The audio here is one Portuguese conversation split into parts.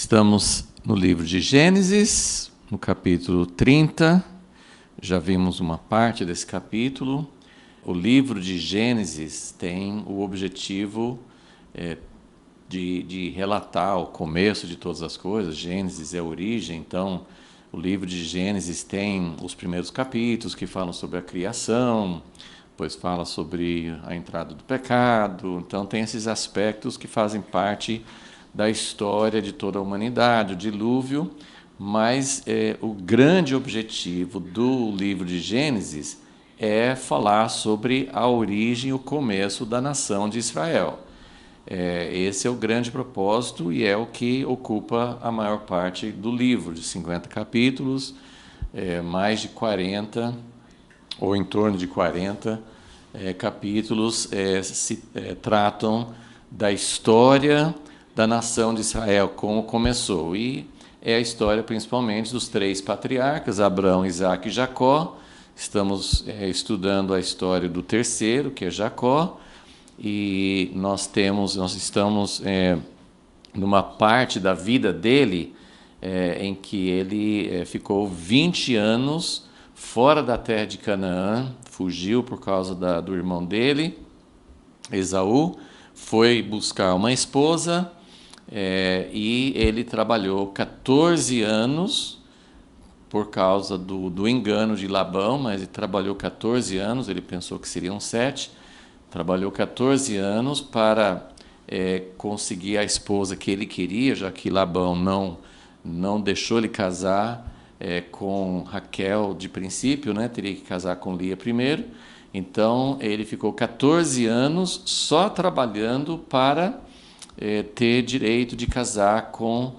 Estamos no livro de Gênesis, no capítulo 30. Já vimos uma parte desse capítulo. O livro de Gênesis tem o objetivo de relatar o começo de todas as coisas. Gênesis é a origem, então o livro de Gênesis tem os primeiros capítulos que falam sobre a criação, depois fala sobre a entrada do pecado. Então tem esses aspectos que fazem parte da história de toda a humanidade, o dilúvio, mas o grande objetivo do livro de Gênesis é falar sobre a origem, o começo da nação de Israel. Esse é o grande propósito e é o que ocupa a maior parte do livro, de 50 capítulos, mais de 40, ou em torno de 40 capítulos tratam da história da nação de Israel, como começou. E é a história principalmente dos três patriarcas, Abraão, Isaque e Jacó. Estamos estudando a história do terceiro, que é Jacó, e nós estamos numa parte da vida dele em que ele ficou 20 anos fora da terra de Canaã, fugiu por causa do irmão dele, Esaú, foi buscar uma esposa, e ele trabalhou 14 anos por causa do engano de Labão, mas ele trabalhou 14 anos, ele pensou que seriam 7, trabalhou 14 anos para conseguir a esposa que ele queria, já que Labão não deixou ele casar com Raquel de princípio, né? Teria que casar com Lia primeiro. Então ele ficou 14 anos só trabalhando para ter direito de casar com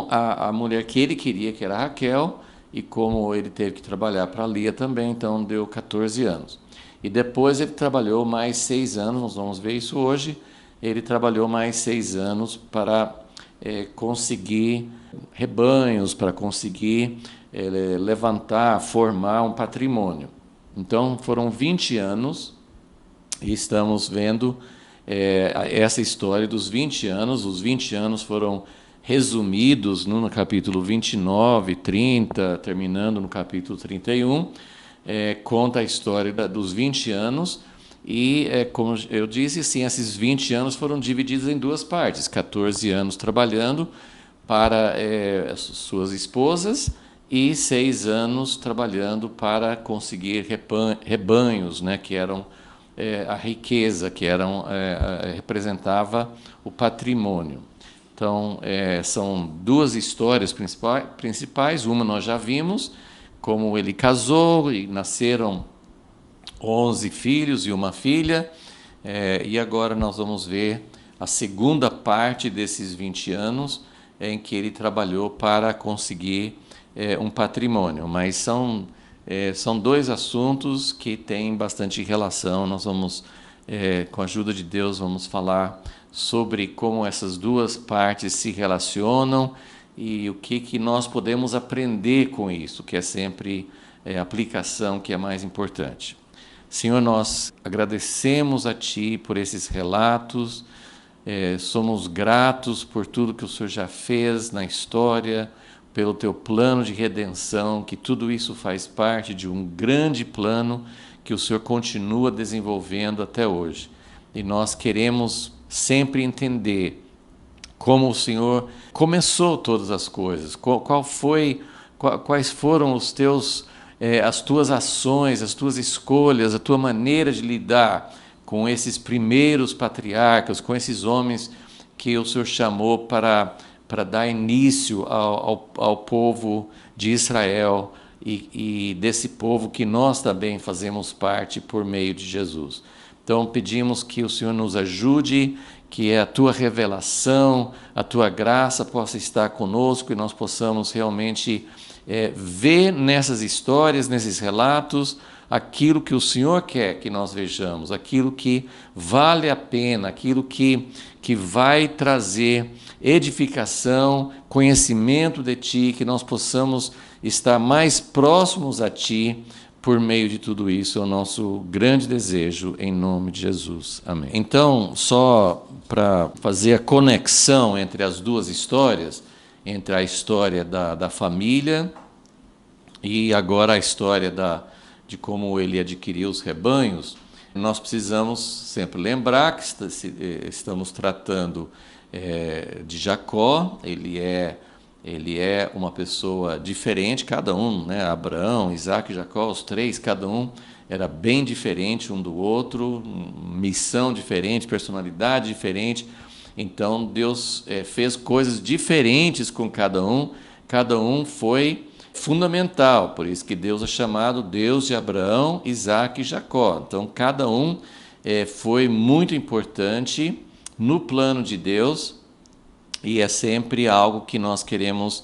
a mulher que ele queria, que era Raquel, e como ele teve que trabalhar para Lia também, então deu 14 anos. E depois ele trabalhou mais 6 anos, nós vamos ver isso hoje, ele trabalhou mais 6 anos para conseguir rebanhos, para conseguir levantar, formar um patrimônio. Então foram 20 anos e estamos vendo essa história dos 20 anos. Os 20 anos foram resumidos no capítulo 29, 30, terminando no capítulo 31. Conta a história dos 20 anos e, como eu disse, sim, esses 20 anos foram divididos em duas partes. 14 anos trabalhando para suas esposas e 6 anos trabalhando para conseguir rebanhos, né, que eram a riqueza, que representava o patrimônio. Então, são duas histórias principais. Uma nós já vimos, como ele casou e nasceram 11 filhos e uma filha, e agora nós vamos ver a segunda parte desses 20 anos em que ele trabalhou para conseguir um patrimônio. Mas são dois assuntos que têm bastante relação. Nós vamos, com a ajuda de Deus, vamos falar sobre como essas duas partes se relacionam e o que nós podemos aprender com isso, que é sempre a aplicação que é mais importante. Senhor, nós agradecemos a Ti por esses relatos, somos gratos por tudo que o Senhor já fez na história, pelo Teu plano de redenção, que tudo isso faz parte de um grande plano que o Senhor continua desenvolvendo até hoje. E nós queremos sempre entender como o Senhor começou todas as coisas, quais foram as Tuas ações, as Tuas escolhas, a Tua maneira de lidar com esses primeiros patriarcas, com esses homens que o Senhor chamou para dar início ao povo de Israel e desse povo que nós também fazemos parte por meio de Jesus. Então pedimos que o Senhor nos ajude, que a Tua revelação, a Tua graça possa estar conosco e nós possamos realmente ver nessas histórias, nesses relatos, aquilo que o Senhor quer que nós vejamos, aquilo que vale a pena, aquilo que vai trazer edificação, conhecimento de Ti, que nós possamos estar mais próximos a Ti por meio de tudo isso, é o nosso grande desejo, em nome de Jesus. Amém. Então, só para fazer a conexão entre as duas histórias, entre a história da família e agora a história de como ele adquiriu os rebanhos, nós precisamos sempre lembrar que estamos tratando de Jacó. Ele é uma pessoa diferente, cada um, né? Abraão, Isaac e Jacó, os três, cada um era bem diferente um do outro, missão diferente, personalidade diferente. Então Deus fez coisas diferentes com cada um foi fundamental, por isso que Deus é chamado Deus de Abraão, Isaac e Jacó. Então cada um foi muito importante no plano de Deus, e é sempre algo que nós queremos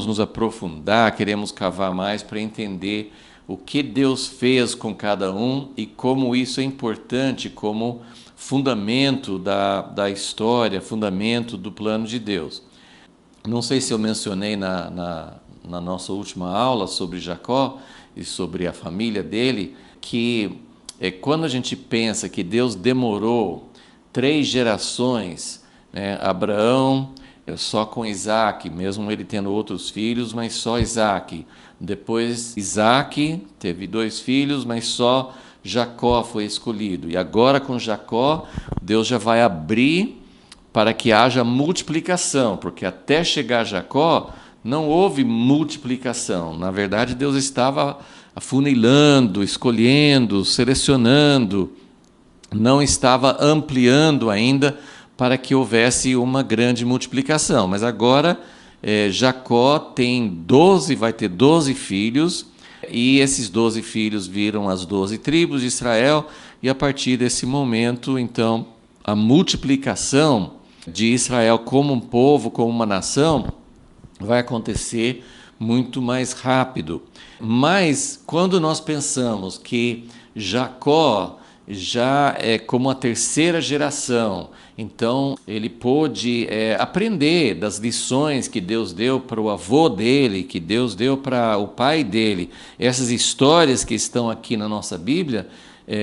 nos aprofundar, queremos cavar mais para entender o que Deus fez com cada um e como isso é importante como fundamento da história, fundamento do plano de Deus. Não sei se eu mencionei na nossa última aula sobre Jacó e sobre a família dele, que quando a gente pensa que Deus demorou 3 gerações, né, Abraão só com Isaac, mesmo ele tendo outros filhos, mas só Isaac. Depois Isaac teve 2 filhos, mas só Jacó foi escolhido. E agora com Jacó, Deus já vai abrir para que haja multiplicação, porque até chegar Jacó não houve multiplicação. Na verdade, Deus estava afunilando, escolhendo, selecionando, não estava ampliando ainda para que houvesse uma grande multiplicação. Mas agora Jacó vai ter 12 filhos, e esses 12 filhos viram as 12 tribos de Israel, e a partir desse momento, então, a multiplicação de Israel como um povo, como uma nação, vai acontecer muito mais rápido. Mas quando nós pensamos que Jacó já é como a 3ª geração, então ele pôde aprender das lições que Deus deu para o avô dele, que Deus deu para o pai dele. Essas histórias que estão aqui na nossa Bíblia,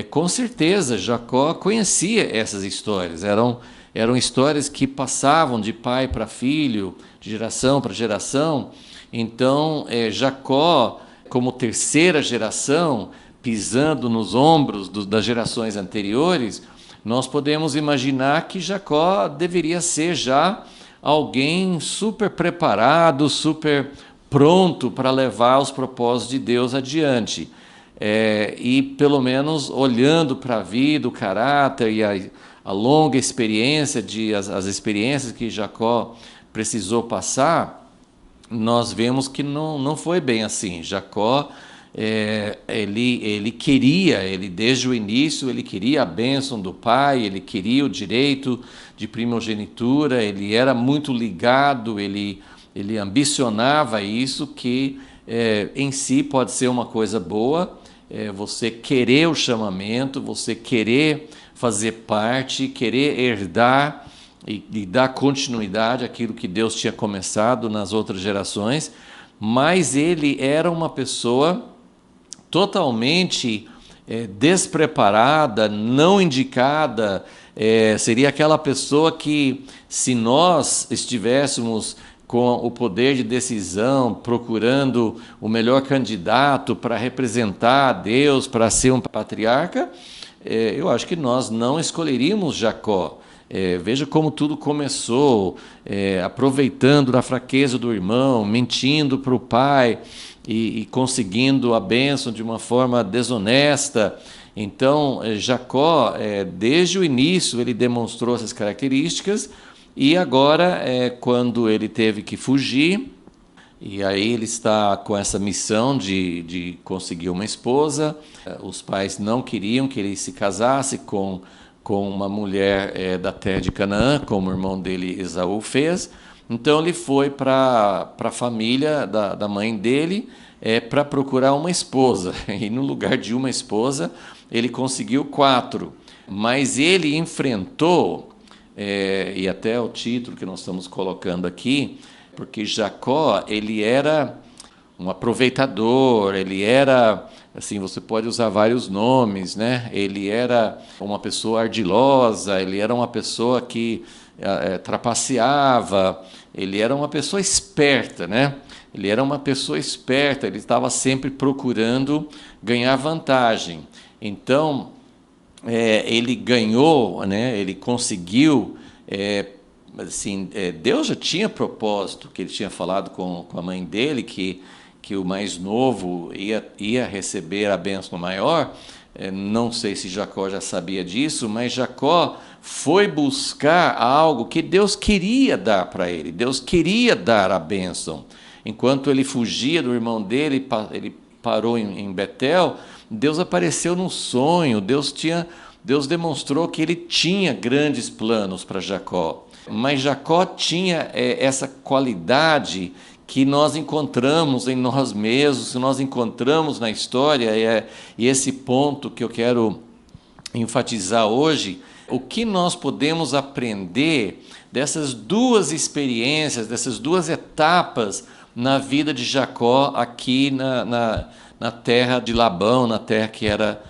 com certeza Jacó conhecia essas histórias. Eram histórias que passavam de pai para filho, de geração para geração. Então Jacó, como 3ª geração, pisando nos ombros das gerações anteriores, nós podemos imaginar que Jacó deveria ser já alguém super preparado, super pronto para levar os propósitos de Deus adiante. E pelo menos olhando para a vida, o caráter e a longa experiência, as experiências que Jacó precisou passar, nós vemos que não foi bem assim. Jacó, ele desde o início, ele queria a bênção do pai, ele queria o direito de primogenitura, ele era muito ligado, ele ambicionava isso, que em si pode ser uma coisa boa, você querer o chamamento, você querer fazer parte, querer herdar e dar continuidade àquilo que Deus tinha começado nas outras gerações, mas ele era uma pessoa totalmente despreparada, não indicada. Seria aquela pessoa que, se nós estivéssemos com o poder de decisão, procurando o melhor candidato para representar a Deus, para ser um patriarca, eu acho que nós não escolheríamos Jacó. Veja como tudo começou, aproveitando da fraqueza do irmão, mentindo para o pai e conseguindo a bênção de uma forma desonesta. Então, Jacó, desde o início, ele demonstrou essas características, e agora, quando ele teve que fugir, e aí ele está com essa missão de conseguir uma esposa, os pais não queriam que ele se casasse com uma mulher da terra de Canaã, como o irmão dele Esaú fez. Então ele foi para a família da mãe dele para procurar uma esposa, e no lugar de uma esposa ele conseguiu 4, mas ele enfrentou, e até o título que nós estamos colocando aqui, porque Jacó, ele era um aproveitador, ele era, assim, você pode usar vários nomes, né? Ele era uma pessoa ardilosa, ele era uma pessoa que trapaceava, ele era uma pessoa esperta, né? Ele era uma pessoa esperta, ele estava sempre procurando ganhar vantagem. Então, ele ganhou, né? Ele conseguiu. Assim, Deus já tinha propósito, que ele tinha falado com a mãe dele, que o mais novo ia receber a bênção maior. Não sei se Jacó já sabia disso, mas Jacó foi buscar algo que Deus queria dar para ele. Deus queria dar a bênção. Enquanto ele fugia do irmão dele, ele parou em Betel, Deus apareceu num sonho, Deus demonstrou que ele tinha grandes planos para Jacó. Mas Jacó tinha essa qualidade que nós encontramos em nós mesmos, que nós encontramos na história, e esse ponto que eu quero enfatizar hoje, o que nós podemos aprender dessas duas experiências, dessas duas etapas na vida de Jacó aqui na terra de Labão, na terra que era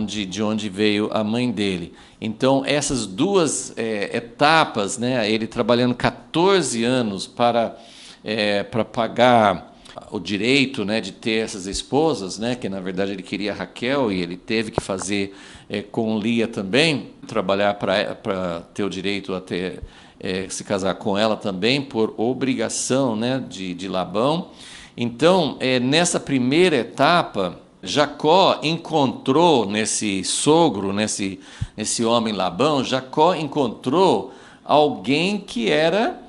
de onde veio a mãe dele. Então, essas duas etapas, né, ele trabalhando 14 anos para pagar o direito, né, de ter essas esposas, né, que na verdade ele queria Raquel e ele teve que fazer com Lia também, trabalhar para ter o direito a se casar com ela também, por obrigação, né, de Labão. Então, nessa primeira etapa, Jacó encontrou nesse sogro, nesse homem Labão, Jacó encontrou alguém que era,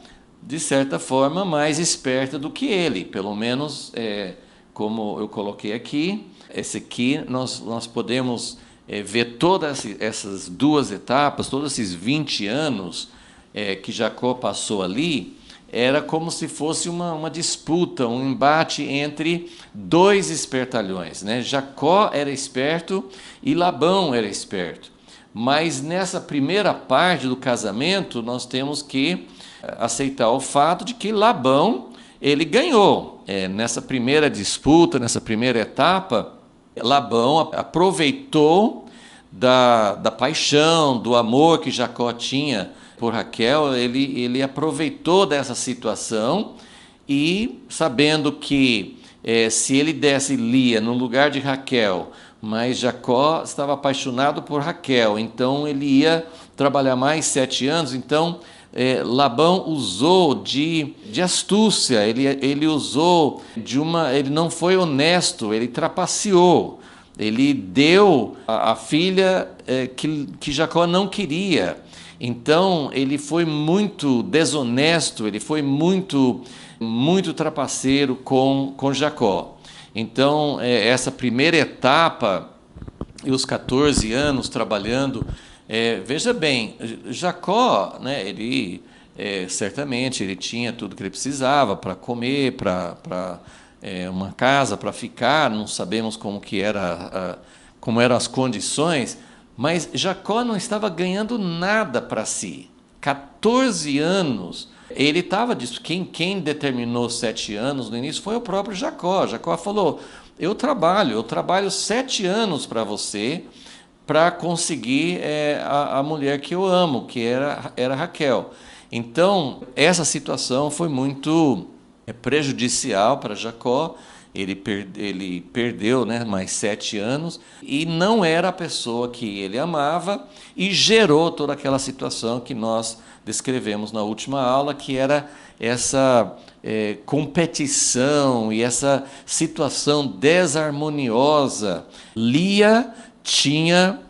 de certa forma, mais esperta do que ele. Pelo menos, como eu coloquei aqui, esse aqui nós podemos ver todas essas duas etapas, todos esses 20 anos que Jacó passou ali, era como se fosse uma disputa, um embate entre dois espertalhões, né? Jacó era esperto e Labão era esperto. Mas nessa primeira parte do casamento, nós temos que aceitar o fato de que Labão, ele ganhou. Nessa primeira disputa, nessa primeira etapa, Labão aproveitou da paixão, do amor que Jacó tinha por Raquel, ele aproveitou dessa situação e, sabendo que se ele desse Lia no lugar de Raquel, mas Jacó estava apaixonado por Raquel, então ele ia trabalhar mais 7 anos, então Labão usou de astúcia, ele usou ele não foi honesto, ele trapaceou, ele deu a filha que Jacó não queria. Então, ele foi muito desonesto, ele foi muito trapaceiro com Jacó. Então, essa primeira etapa, e os 14 anos trabalhando, veja bem, Jacó, né, ele certamente ele tinha tudo que ele precisava para comer, para uma casa para ficar, não sabemos como eram as condições, mas Jacó não estava ganhando nada para si. 14 anos, ele estava disso. Quem determinou 7 anos no início foi o próprio Jacó. Jacó falou, eu trabalho 7 anos para você, para conseguir a mulher que eu amo, que era Raquel. Então, essa situação foi muito prejudicial para Jacó. Ele perdeu, né, mais 7 anos e não era a pessoa que ele amava e gerou toda aquela situação que nós descrevemos na última aula, que era essa competição e essa situação desarmoniosa. Lia tinha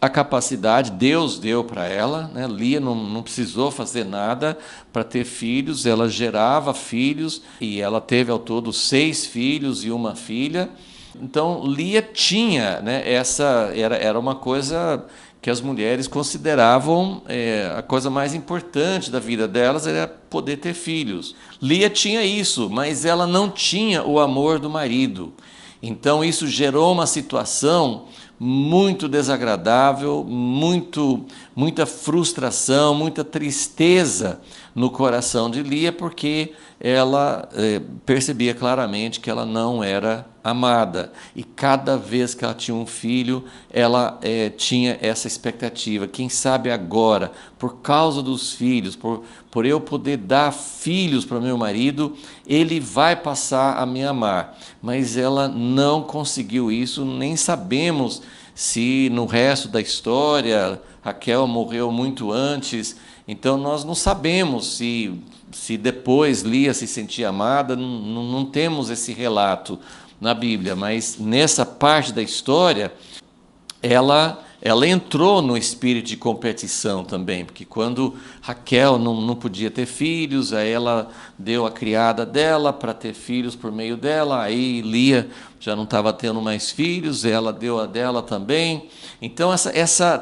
a capacidade, Deus deu para ela, né? Lia não precisou fazer nada para ter filhos, ela gerava filhos e ela teve ao todo 6 filhos e uma filha. Então Lia tinha, né, era uma coisa que as mulheres consideravam a coisa mais importante da vida delas, era poder ter filhos. Lia tinha isso, mas ela não tinha o amor do marido. Então isso gerou uma situação muito desagradável, muita frustração, muita tristeza no coração de Lia, porque ela percebia claramente que ela não era amada. E cada vez que ela tinha um filho, ela tinha essa expectativa. Quem sabe agora, por causa dos filhos, por eu poder dar filhos para o meu marido, ele vai passar a me amar. Mas ela não conseguiu isso, nem sabemos se no resto da história Raquel morreu muito antes, então nós não sabemos se depois Lia se sentia amada, não temos esse relato na Bíblia, mas nessa parte da história ela entrou no espírito de competição também, porque quando Raquel não podia ter filhos, aí ela deu a criada dela para ter filhos por meio dela, aí Lia já não estava tendo mais filhos, ela deu a dela também. Então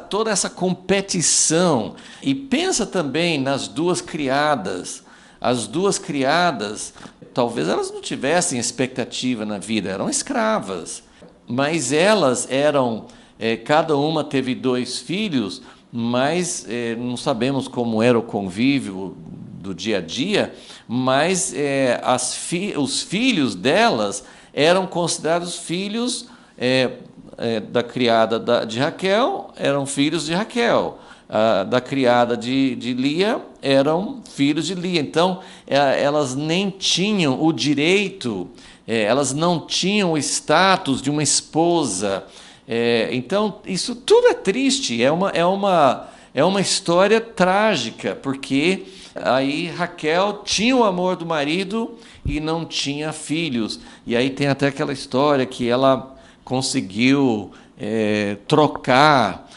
toda essa competição, e pensa também nas duas criadas. As duas criadas, talvez elas não tivessem expectativa na vida, eram escravas, mas elas eram... cada uma teve 2 filhos, mas não sabemos como era o convívio do dia a dia, mas os filhos delas eram considerados filhos da criada de Raquel, eram filhos de Raquel. Da criada de Lia eram filhos de Lia. Então, elas nem tinham o direito, elas não tinham o status de uma esposa. Então, isso tudo é triste, é uma história trágica, porque aí Raquel tinha o amor do marido e não tinha filhos. E aí tem até aquela história que ela conseguiu trocar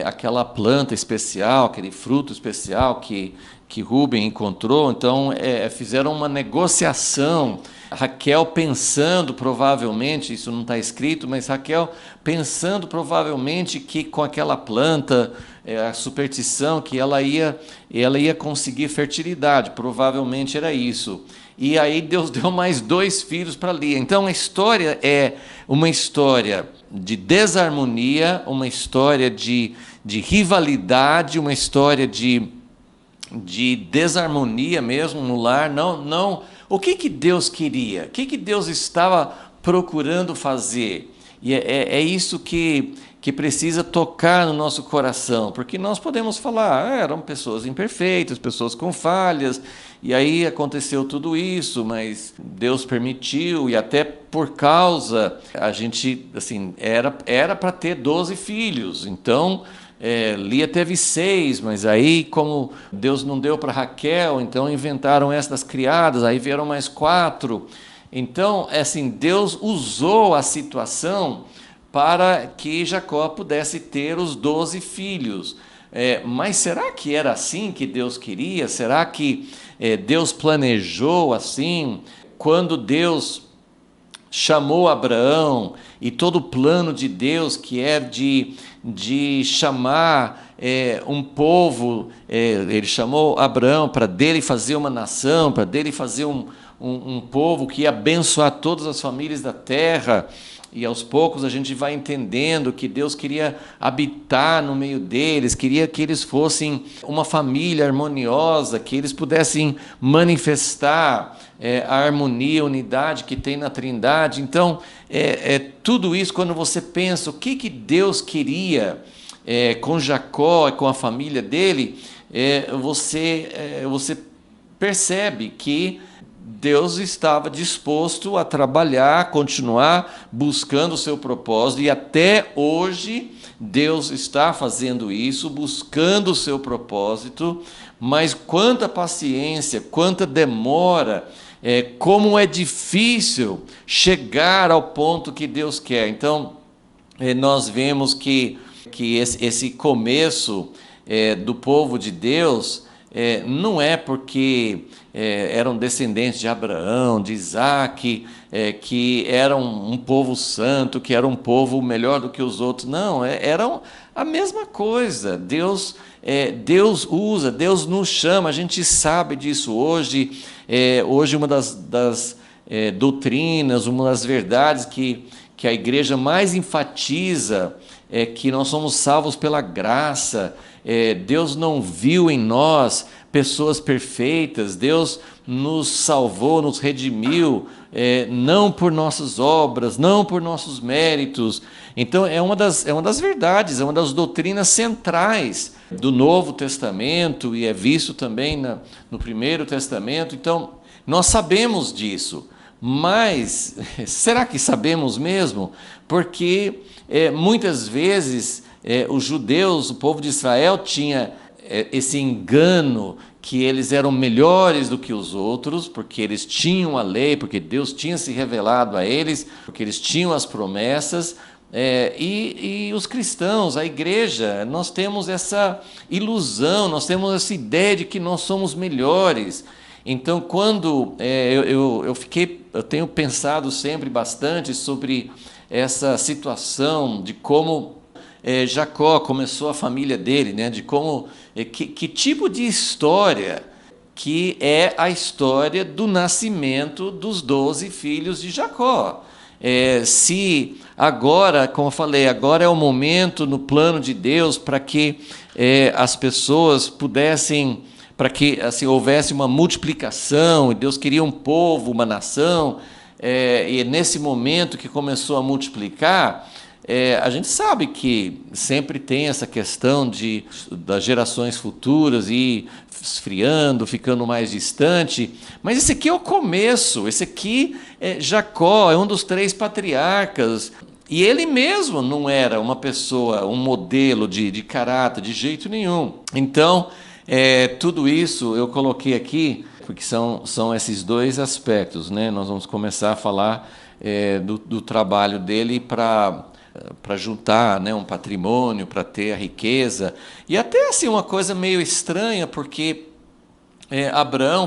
aquela planta especial, aquele fruto especial que Rubem encontrou. Então, fizeram uma negociação. Raquel pensando provavelmente, isso não está escrito, mas Raquel pensando provavelmente que com aquela planta, a superstição, que ela ia conseguir fertilidade, provavelmente era isso. E aí Deus deu mais 2 filhos para Lia. Então a história é uma história de desarmonia, uma história de rivalidade, uma história de desarmonia mesmo no lar. Não. O que Deus queria? O que Deus estava procurando fazer? E é isso que precisa tocar no nosso coração, porque nós podemos falar, eram pessoas imperfeitas, pessoas com falhas, e aí aconteceu tudo isso, mas Deus permitiu, e até por causa, a gente, assim, era para ter 12 filhos, então... Lia teve 6, mas aí como Deus não deu para Raquel, então inventaram essas criadas, aí vieram mais 4. Então, assim, Deus usou a situação para que Jacó pudesse ter os 12 filhos. Mas será que era assim que Deus queria? Será que Deus planejou assim? Quando Deus chamou Abraão, e todo o plano de Deus, que é de chamar um povo, ele chamou Abraão para dele fazer uma nação, para dele fazer um povo que ia abençoar todas as famílias da terra. E aos poucos a gente vai entendendo que Deus queria habitar no meio deles, queria que eles fossem uma família harmoniosa, que eles pudessem manifestar a harmonia, a unidade que tem na Trindade. Então, tudo isso, quando você pensa o que Deus queria com Jacó e com a família dele, você percebe que Deus estava disposto a trabalhar, a continuar buscando o seu propósito, e até hoje Deus está fazendo isso, buscando o seu propósito, mas quanta paciência, quanta demora, como é difícil chegar ao ponto que Deus quer. Então, nós vemos que esse começo do povo de Deus não é porque eram descendentes de Abraão, de Isaac, que eram um povo santo, que era um povo melhor do que os outros. Não, eram a mesma coisa. Deus usa, Deus nos chama, a gente sabe disso hoje. Hoje uma das doutrinas, uma das verdades que a igreja mais enfatiza que nós somos salvos pela graça. Deus não viu em nós pessoas perfeitas. Deus nos salvou, nos redimiu, não por nossas obras, não por nossos méritos. Então é uma das verdades, é uma das doutrinas centrais do Novo Testamento e é visto também no Primeiro Testamento. Então nós sabemos disso, mas será que sabemos mesmo? Porque muitas vezes os judeus, o povo de Israel, tinha esse engano que eles eram melhores do que os outros, porque eles tinham a lei, porque Deus tinha se revelado a eles, porque eles tinham as promessas. E os cristãos, a igreja, nós temos essa ilusão, nós temos essa ideia de que nós somos melhores. Então, quando eu tenho pensado sempre bastante sobre essa situação de como Jacó começou a família dele, né? De como que tipo de história que é a história do nascimento dos 12 filhos de Jacó. Se agora, como eu falei, agora é o momento no plano de Deus para que as pessoas pudessem, para que assim, houvesse uma multiplicação, e Deus queria um povo, uma nação, e nesse momento que começou a multiplicar, a gente sabe que sempre tem essa questão das gerações futuras ir esfriando, ficando mais distante, mas esse aqui é o começo, esse aqui Jacó é um dos 3 patriarcas, e ele mesmo não era uma pessoa, um modelo de caráter, de jeito nenhum. Então, tudo isso eu coloquei aqui, porque são esses 2 aspectos, né? Nós vamos começar a falar do trabalho dele para juntar, né, um patrimônio, para ter a riqueza. E até assim uma coisa meio estranha, porque Abraão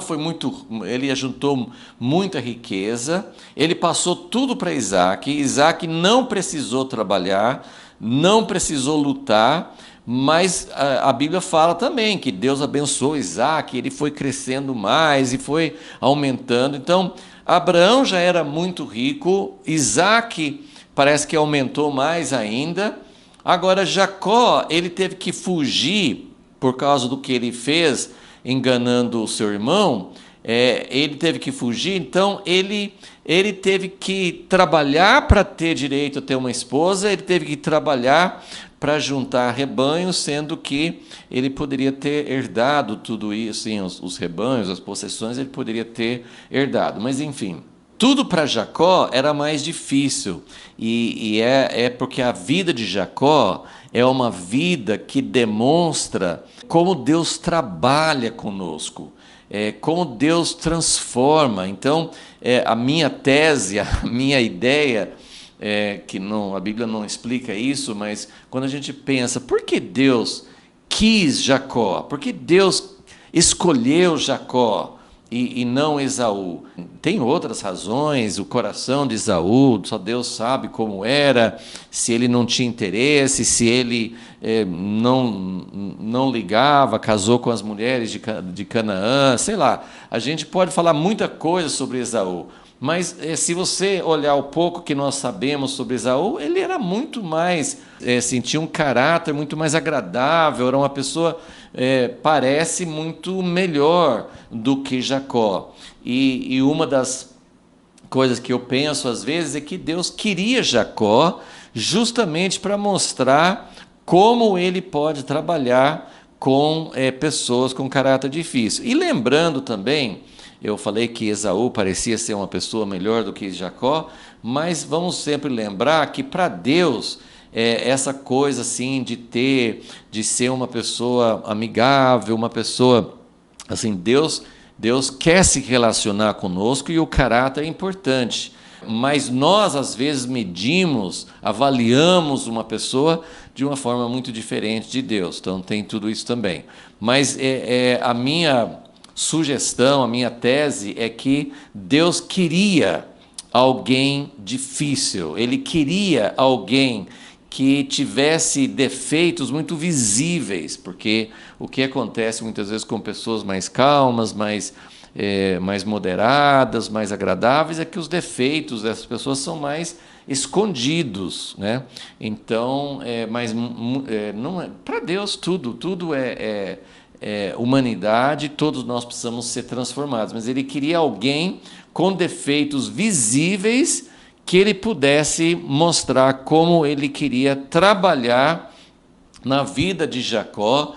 ele ajuntou muita riqueza, ele passou tudo para Isaac. Isaac não precisou trabalhar, não precisou lutar, mas a Bíblia fala também que Deus abençoou Isaac, ele foi crescendo mais e foi aumentando. Então, Abraão já era muito rico, Isaac parece que aumentou mais ainda. Agora, Jacó, ele teve que fugir por causa do que ele fez, enganando o seu irmão. Ele teve que fugir, então ele teve que trabalhar para ter direito a ter uma esposa, ele teve que trabalhar para juntar rebanhos, sendo que ele poderia ter herdado tudo isso, assim, os rebanhos, as possessões, ele poderia ter herdado. Mas, enfim, tudo para Jacó era mais difícil, e é porque a vida de Jacó é uma vida que demonstra como Deus trabalha conosco, como Deus transforma. Então, a minha tese, a minha ideia, que a Bíblia não explica isso, mas quando a gente pensa, por que Deus quis Jacó? Por que Deus escolheu Jacó e não Esaú? Tem outras razões, o coração de Esaú, só Deus sabe como era, se ele não tinha interesse, se ele não ligava, casou com as mulheres de Canaã, sei lá. A gente pode falar muita coisa sobre Esaú, mas se você olhar o pouco que nós sabemos sobre Esaú, ele era muito mais, tinha um caráter muito mais agradável, era uma pessoa, parece muito melhor do que Jacó. E uma das coisas que eu penso às vezes é que Deus queria Jacó justamente para mostrar como ele pode trabalhar com pessoas com caráter difícil. E lembrando também, eu falei que Esaú parecia ser uma pessoa melhor do que Jacó, mas vamos sempre lembrar que para Deus essa coisa assim de ser uma pessoa amigável, uma pessoa assim, Deus quer se relacionar conosco e o caráter é importante. Mas nós, às vezes, avaliamos uma pessoa de uma forma muito diferente de Deus. Então, tem tudo isso também. Mas a minha sugestão, a minha tese é que Deus queria alguém difícil. Ele queria alguém que tivesse defeitos muito visíveis, porque o que acontece muitas vezes com pessoas mais calmas, mais moderadas, mais agradáveis, é que os defeitos dessas pessoas são mais escondidos, né? Então, não é, para Deus tudo é humanidade, todos nós precisamos ser transformados, mas ele queria alguém com defeitos visíveis que ele pudesse mostrar como ele queria trabalhar na vida de Jacó,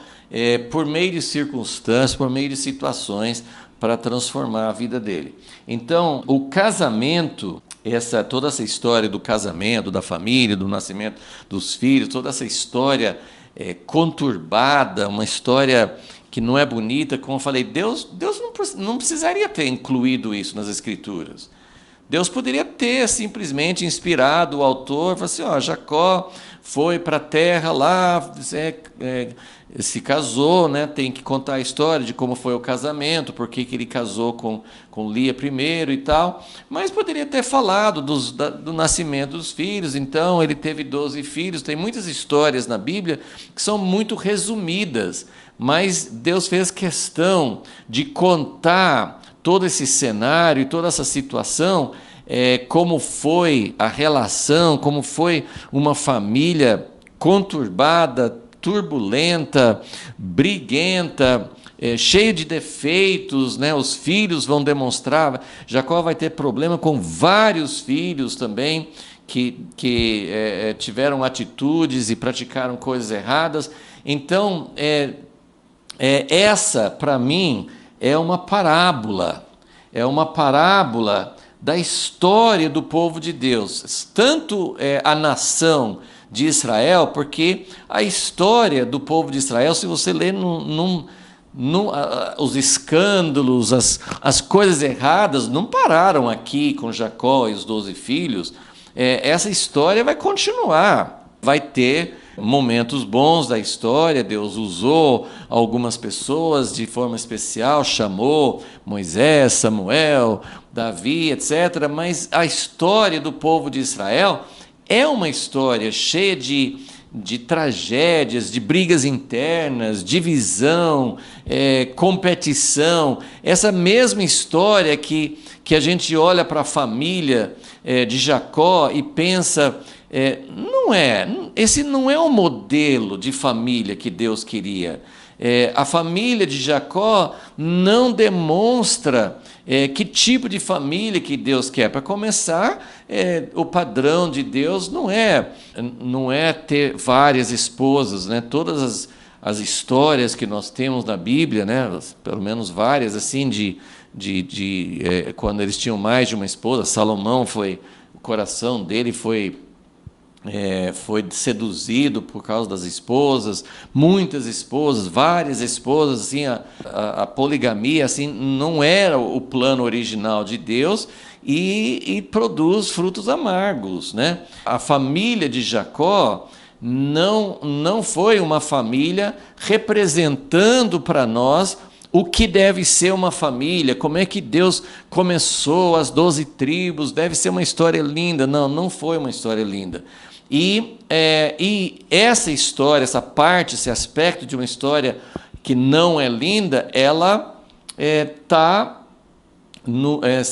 por meio de circunstâncias, por meio de situações, para transformar a vida dele. Então, o casamento, toda essa história do casamento, da família, do nascimento dos filhos, toda essa história conturbada, uma história que não é bonita, como eu falei, Deus não precisaria ter incluído isso nas Escrituras. Deus poderia ter simplesmente inspirado o autor, falou assim, Jacó foi para a terra lá, se casou, né? Tem que contar a história de como foi o casamento, por que ele casou com Lia primeiro e tal, mas poderia ter falado do nascimento dos filhos. Então ele teve 12 filhos, tem muitas histórias na Bíblia que são muito resumidas, mas Deus fez questão de contar todo esse cenário e toda essa situação, como foi a relação, como foi uma família conturbada, turbulenta, briguenta, cheia de defeitos, né? Os filhos vão demonstrar, Jacó vai ter problema com vários filhos também, que tiveram atitudes e praticaram coisas erradas. Então, essa, para mim, é uma parábola da história do povo de Deus, tanto a nação de Israel, porque a história do povo de Israel, se você ler os escândalos, as coisas erradas, não pararam aqui com Jacó e os 12 filhos. Essa história vai continuar, vai ter momentos bons da história. Deus usou algumas pessoas de forma especial, chamou Moisés, Samuel, Davi, etc. Mas a história do povo de Israel é uma história cheia de tragédias, de brigas internas, divisão, competição. Essa mesma história que a gente olha para a família de Jacó e pensa, esse não é o modelo de família que Deus queria. A família de Jacó não demonstra que tipo de família que Deus quer. Para começar, o padrão de Deus não é ter várias esposas, né? Todas as histórias que nós temos na Bíblia, né? Pelo menos várias, assim, quando eles tinham mais de uma esposa. Salomão o coração dele foi seduzido por causa das esposas, muitas esposas, várias esposas, assim, a poligamia, assim, não era o plano original de Deus, e produz frutos amargos, né? A família de Jacó não foi uma família representando para nós o que deve ser uma família, como é que Deus começou as 12 tribos, deve ser uma história linda. Não foi uma história linda. E essa história, essa parte, esse aspecto de uma história que não é linda, ela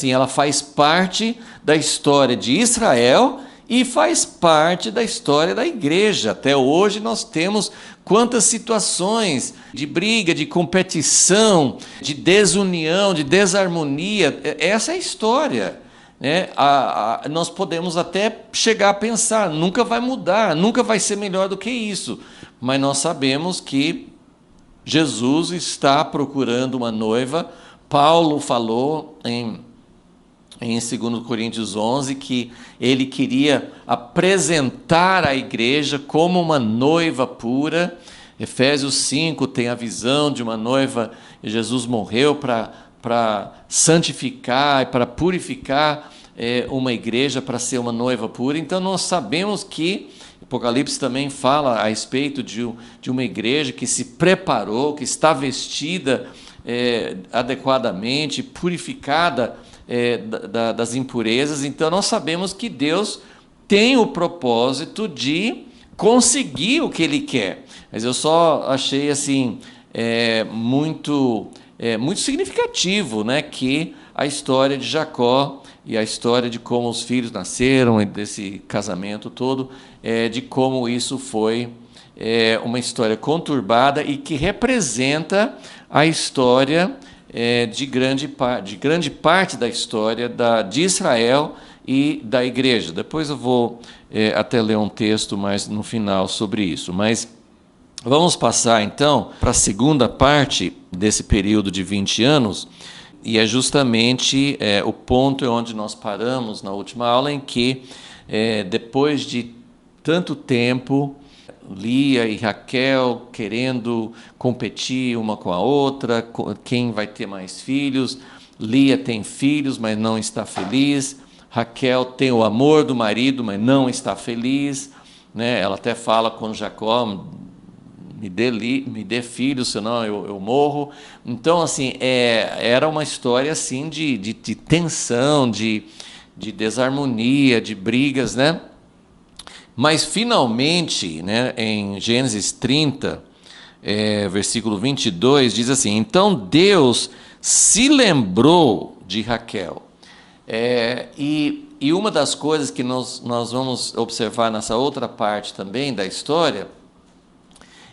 ela faz parte da história de Israel e faz parte da história da igreja. Até hoje nós temos quantas situações de briga, de competição, de desunião, de desarmonia. Essa é a história. Nós podemos até chegar a pensar, nunca vai mudar, nunca vai ser melhor do que isso, mas nós sabemos que Jesus está procurando uma noiva. Paulo falou em 2 Coríntios 11 que ele queria apresentar a igreja como uma noiva pura. Efésios 5 tem a visão de uma noiva, e Jesus morreu para santificar e para purificar uma igreja, para ser uma noiva pura. Então nós sabemos que Apocalipse também fala a respeito de uma igreja que se preparou, que está vestida adequadamente, purificada das impurezas. Então nós sabemos que Deus tem o propósito de conseguir o que Ele quer. Mas eu só achei assim muito significativo, né, que a história de Jacó e a história de como os filhos nasceram, e desse casamento todo, de como isso foi uma história conturbada e que representa a história de grande parte da história de Israel e da igreja. Depois eu vou até ler um texto mais no final sobre isso. Mas vamos passar então para a segunda parte desse período de 20 anos, e é justamente o ponto onde nós paramos na última aula, em que depois de tanto tempo, Lia e Raquel querendo competir uma com a outra, quem vai ter mais filhos. Lia tem filhos, mas não está feliz. Raquel tem o amor do marido, mas não está feliz, né? Ela até fala com Jacó: me dê filhos, senão eu morro. Então, assim, era uma história assim de tensão, de desarmonia, de brigas, né? Mas, finalmente, né, em Gênesis 30, versículo 22, diz assim: então Deus se lembrou de Raquel. E uma das coisas que nós vamos observar nessa outra parte também da história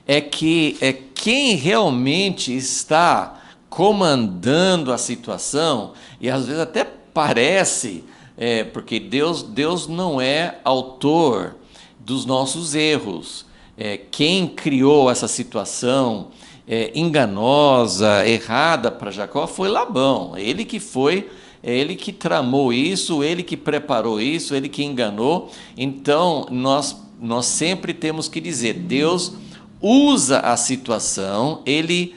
é que quem realmente está comandando a situação, e às vezes até parece, porque Deus não é autor dos nossos erros. Quem criou essa situação enganosa, errada para Jacó foi Labão. Ele que tramou isso, ele que preparou isso, ele que enganou. Então, nós sempre temos que dizer: Deus usa a situação, ele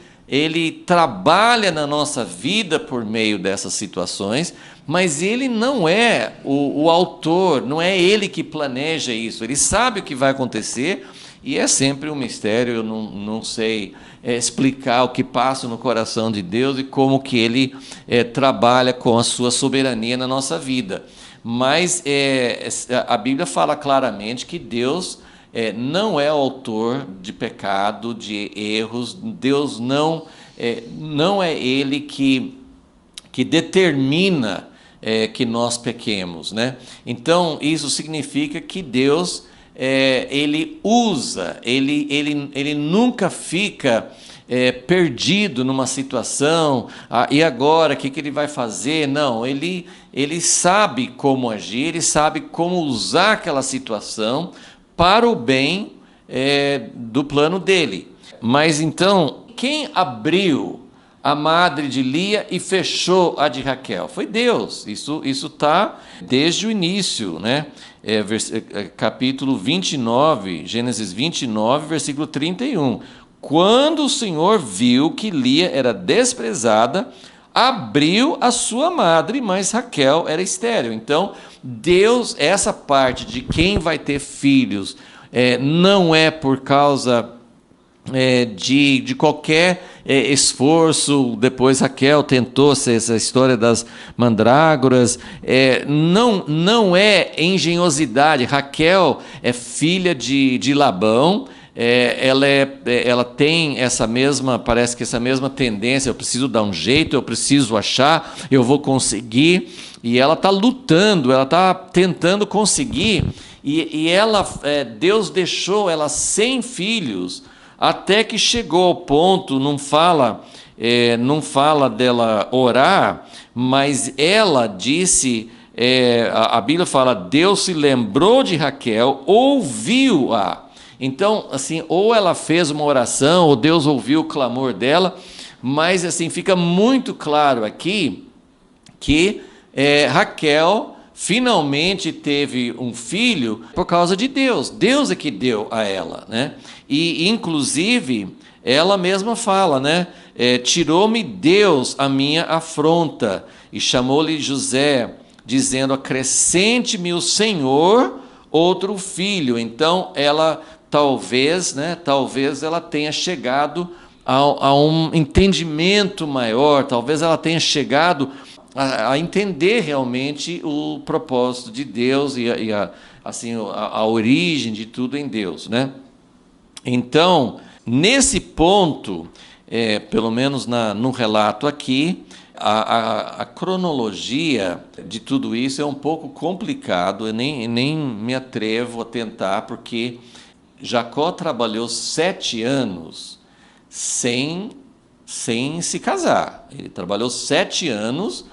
trabalha na nossa vida por meio dessas situações, mas ele não é o autor, não é ele que planeja isso. Ele sabe o que vai acontecer, e é sempre um mistério. Eu não sei explicar o que passa no coração de Deus e como que ele trabalha com a sua soberania na nossa vida. Mas a Bíblia fala claramente que Deus não é autor de pecado, de erros. Deus não é ele que determina que nós pequemos, né? Então, isso significa que Deus ele usa, ele nunca fica perdido numa situação. E agora, o que ele vai fazer? Não, ele sabe como agir, ele sabe como usar aquela situação para o bem do plano dele. Mas então, quem abriu a madre de Lia e fechou a de Raquel? Foi Deus. Isso está desde o início, né? Capítulo 29, Gênesis 29, versículo 31. Quando o Senhor viu que Lia era desprezada, abriu a sua madre, mas Raquel era estéril. Então, Deus, essa parte de quem vai ter filhos, não é por causa de qualquer esforço. Depois Raquel tentou essa história das mandrágoras. Não é engenhosidade. Raquel é filha de Labão. Ela tem parece que essa mesma tendência: eu preciso dar um jeito, eu preciso achar, eu vou conseguir. E ela está lutando, ela está tentando conseguir. E Deus deixou ela sem filhos, até que chegou ao ponto, não fala dela orar, mas ela disse, a Bíblia fala: Deus se lembrou de Raquel, ouviu-a. Então, assim, ou ela fez uma oração, ou Deus ouviu o clamor dela, mas assim, fica muito claro aqui que Raquel finalmente teve um filho por causa de Deus. Deus é que deu a ela, né? E, inclusive, ela mesma fala, né? Tirou-me Deus a minha afronta, e chamou-lhe José, dizendo: acrescente-me o Senhor outro filho. Então, ela talvez ela tenha chegado a um entendimento maior, talvez ela tenha chegado a entender realmente o propósito de Deus e a origem de tudo em Deus, né? Então, nesse ponto, pelo menos no relato aqui, A cronologia de tudo isso é um pouco complicado, eu nem me atrevo a tentar, porque Jacó trabalhou 7 anos sem se casar. Ele trabalhou 7 anos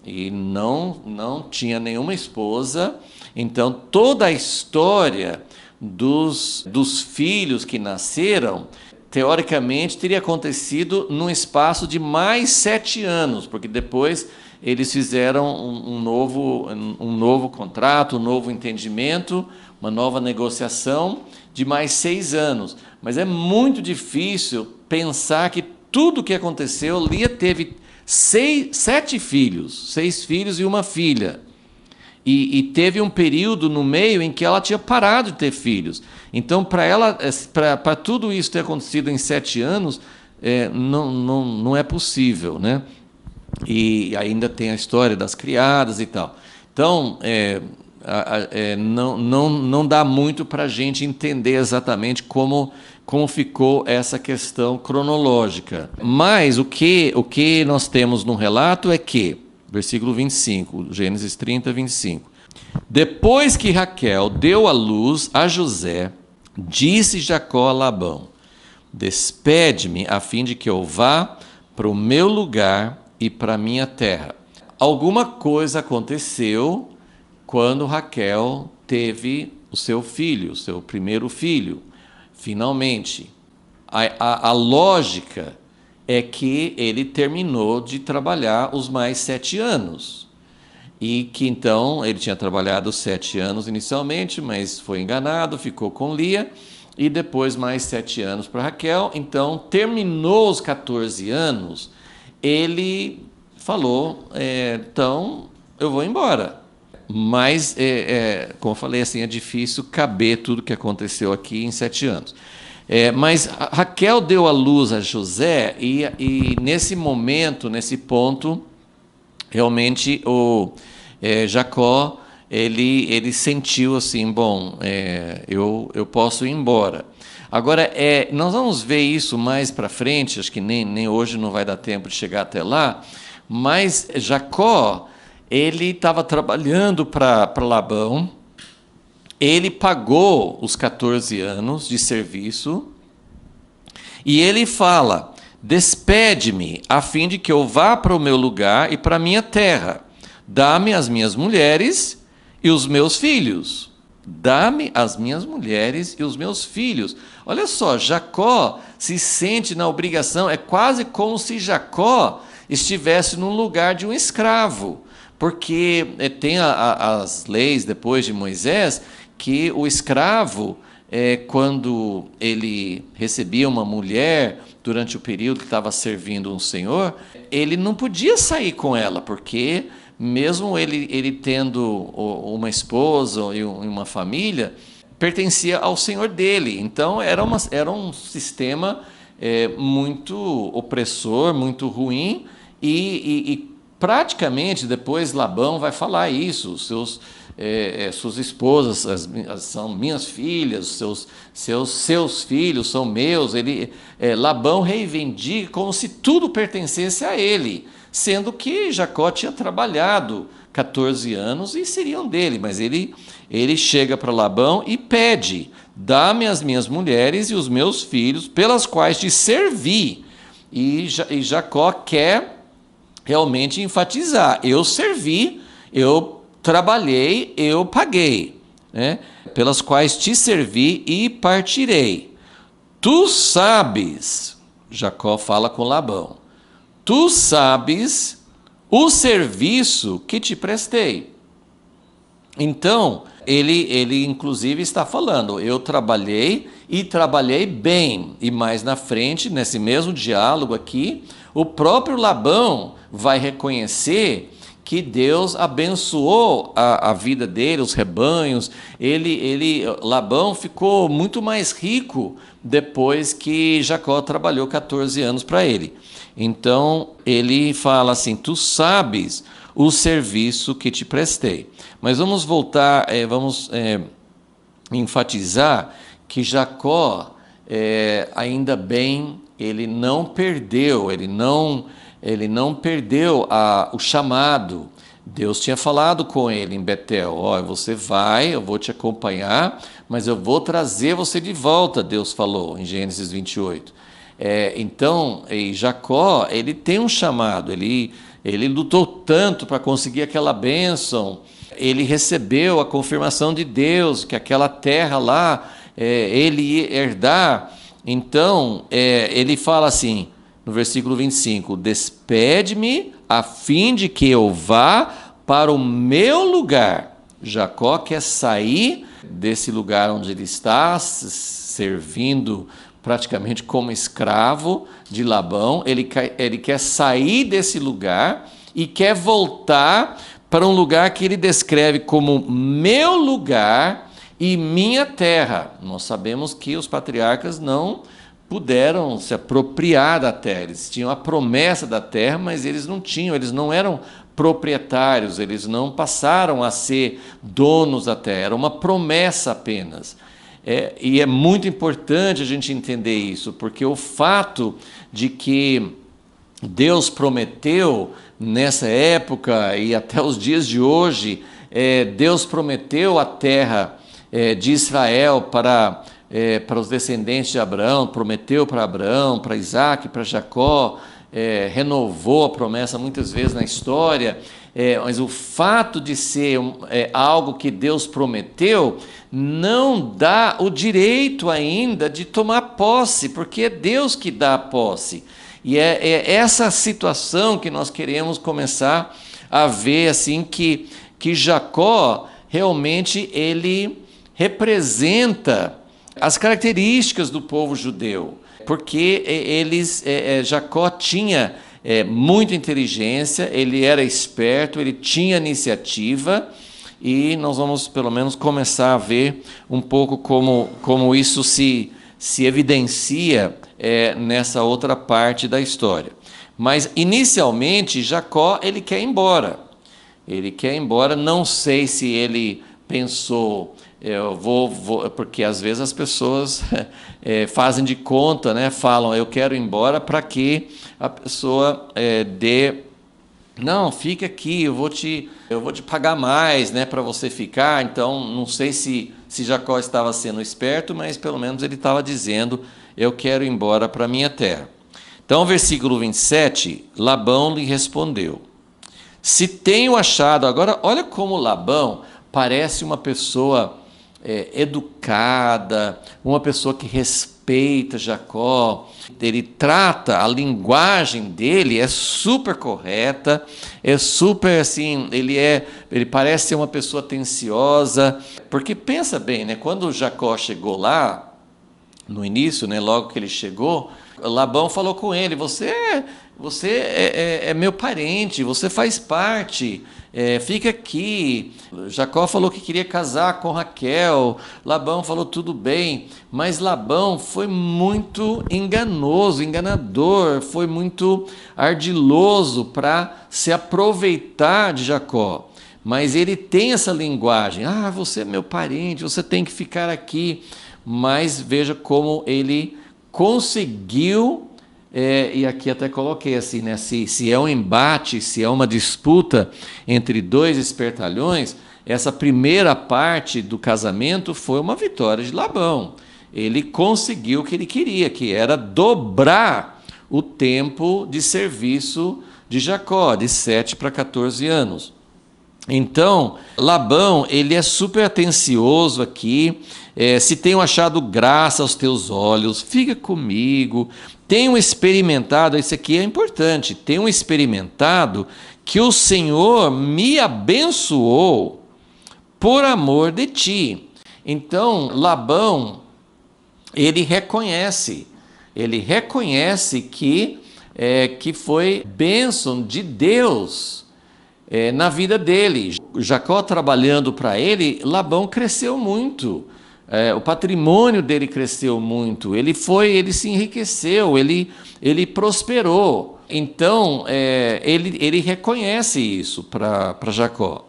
e não tinha nenhuma esposa. Então, toda a história dos filhos que nasceram, teoricamente, teria acontecido num espaço de mais 7 anos, porque depois eles fizeram um novo contrato, um novo entendimento, uma nova negociação de mais 6 anos. Mas é muito difícil pensar que tudo o que aconteceu, Lia teve 7 filhos, 6 filhos e uma filha. E teve um período no meio em que ela tinha parado de ter filhos. Então, para tudo isso ter acontecido em 7 anos, não é possível, né? E ainda tem a história das criadas e tal. Então, não dá muito para a gente entender exatamente como ficou essa questão cronológica. Mas o que nós temos no relato é que, versículo 25, Gênesis 30, 25. Depois que Raquel deu à luz a José, disse Jacó a Labão: despede-me a fim de que eu vá para o meu lugar e para a minha terra. Alguma coisa aconteceu quando Raquel teve o seu filho, o seu primeiro filho, finalmente. A lógica é que ele terminou de trabalhar os mais 7 anos. E que então ele tinha trabalhado 7 anos inicialmente, mas foi enganado, ficou com Lia, e depois mais 7 anos para Raquel. Então, terminou os 14 anos, ele falou, então eu vou embora. Mas, como eu falei, assim, é difícil caber tudo que aconteceu aqui em 7 anos. Mas Raquel deu à luz a José e nesse momento, nesse ponto, realmente Jacó ele sentiu assim, bom, eu posso ir embora. Agora, nós vamos ver isso mais para frente, acho que nem hoje não vai dar tempo de chegar até lá, mas Jacó, ele estava trabalhando para Labão. Ele pagou os 14 anos de serviço e ele fala: despede-me, a fim de que eu vá para o meu lugar e para a minha terra. Dá-me as minhas mulheres e os meus filhos. Dá-me as minhas mulheres e os meus filhos. Olha só, Jacó se sente na obrigação, é quase como se Jacó estivesse no lugar de um escravo, porque tem as leis depois de Moisés, que o escravo, quando ele recebia uma mulher durante o período que estava servindo um senhor, ele não podia sair com ela, porque mesmo ele tendo uma esposa e uma família, pertencia ao senhor dele. Então era um sistema muito opressor, muito ruim, e praticamente depois Labão vai falar isso, suas esposas são minhas filhas, seus filhos são meus. Labão reivindica como se tudo pertencesse a ele, sendo que Jacó tinha trabalhado 14 anos e seriam dele, mas ele chega para Labão e pede: dá-me as minhas mulheres e os meus filhos, pelas quais te servi. E Jacó quer realmente enfatizar: eu servi, eu trabalhei, eu paguei, né? Pelas quais te servi e partirei. Tu sabes, Jacó fala com Labão, tu sabes o serviço que te prestei. Então, ele inclusive está falando: eu trabalhei e trabalhei bem. E mais na frente, nesse mesmo diálogo aqui, o próprio Labão vai reconhecer que Deus abençoou a vida dele, os rebanhos. Labão ficou muito mais rico depois que Jacó trabalhou 14 anos para ele. Então, ele fala assim: tu sabes o serviço que te prestei. Mas vamos voltar, vamos enfatizar que Jacó, ainda bem, ele não perdeu, ele não perdeu o chamado. Deus tinha falado com ele em Betel: ó, você vai, eu vou te acompanhar, mas eu vou trazer você de volta, Deus falou em Gênesis 28. Então, Jacó, ele tem um chamado, ele lutou tanto para conseguir aquela bênção, ele recebeu a confirmação de Deus que aquela terra lá, ele ia herdar. Então, ele fala assim, no versículo 25: despede-me a fim de que eu vá para o meu lugar. Jacó quer sair desse lugar onde ele está, servindo praticamente como escravo de Labão. Ele quer sair desse lugar e quer voltar para um lugar que ele descreve como meu lugar e minha terra. Nós sabemos que os patriarcas não puderam se apropriar da terra. Eles tinham a promessa da terra, mas eles não eram proprietários, eles não passaram a ser donos da terra, era uma promessa apenas. E é muito importante a gente entender isso, porque o fato de que Deus prometeu nessa época e até os dias de hoje, Deus prometeu a terra de Israel para os descendentes de Abraão, prometeu para Abraão, para Isaac, para Jacó, renovou a promessa muitas vezes na história, mas o fato de ser algo que Deus prometeu não dá o direito ainda de tomar posse, porque é Deus que dá a posse. E é essa situação que nós queremos começar a ver, assim, que Jacó realmente ele representa as características do povo judeu, porque Jacó tinha muita inteligência, ele era esperto, ele tinha iniciativa, e nós vamos pelo menos começar a ver um pouco como isso se evidencia nessa outra parte da história. Mas inicialmente Jacó ele quer ir embora. Ele quer ir embora, não sei se ele pensou, eu vou, porque às vezes as pessoas fazem de conta, né? Falam, eu quero ir embora, para que a pessoa não, fica aqui, eu vou te pagar mais, né, para você ficar. Então, não sei se Jacó estava sendo esperto, mas pelo menos ele estava dizendo, eu quero ir embora para a minha terra. Então, versículo 27, Labão lhe respondeu: se tenho achado, agora olha como Labão parece uma pessoa educada, uma pessoa que respeita Jacó. Ele trata, a linguagem dele é super correta, é super assim, ele parece ser uma pessoa atenciosa, porque pensa bem, né, quando Jacó chegou lá, no início, né, logo que ele chegou, Labão falou com ele, você é meu parente, você faz parte, fica aqui. Jacó falou que queria casar com Raquel, Labão falou tudo bem, mas Labão foi muito enganoso, enganador, foi muito ardiloso para se aproveitar de Jacó. Mas ele tem essa linguagem, você é meu parente, você tem que ficar aqui. Mas veja como ele conseguiu, e aqui até coloquei assim, né, se é um embate, se é uma disputa entre dois espertalhões, essa primeira parte do casamento foi uma vitória de Labão. Ele conseguiu o que ele queria, que era dobrar o tempo de serviço de Jacó, de 7 para 14 anos. Então, Labão, ele é super atencioso aqui, se tenho achado graça aos teus olhos, fica comigo, tenho experimentado, isso aqui é importante, tenho experimentado que o Senhor me abençoou por amor de ti. Então, Labão, ele reconhece que foi bênção de Deus na vida dele. Jacó trabalhando para ele, Labão cresceu muito. O patrimônio dele cresceu muito. Ele se enriqueceu, ele prosperou. Então, ele reconhece isso para Jacó.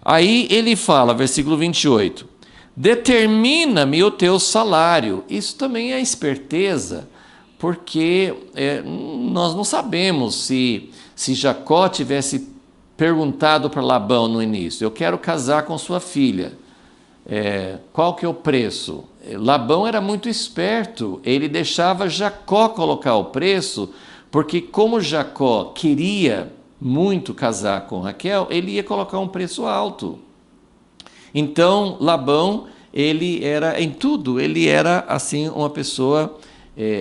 Aí ele fala, versículo 28, determina-me o teu salário. Isso também é esperteza, porque nós não sabemos se Jacó tivesse perguntado para Labão no início: eu quero casar com sua filha, qual que é o preço? Labão era muito esperto, ele deixava Jacó colocar o preço, porque como Jacó queria muito casar com Raquel, ele ia colocar um preço alto. Então Labão, ele era em tudo, ele era assim uma pessoa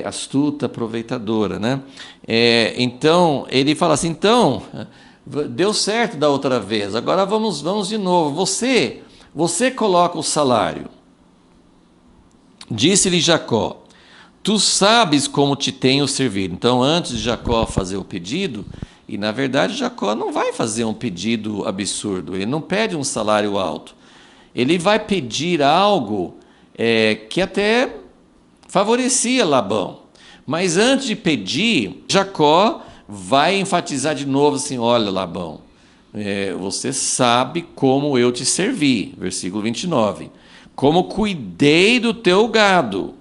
astuta, aproveitadora, né? Então ele fala assim: então deu certo da outra vez, agora vamos de novo. Você coloca o salário. Disse-lhe Jacó: tu sabes como te tenho servido. Então, antes de Jacó fazer o pedido, e na verdade Jacó não vai fazer um pedido absurdo, ele não pede um salário alto. Ele vai pedir algo que até favorecia Labão. Mas antes de pedir, Jacó vai enfatizar de novo assim: olha, Labão, você sabe como eu te servi. Versículo 29. Como cuidei do teu gado.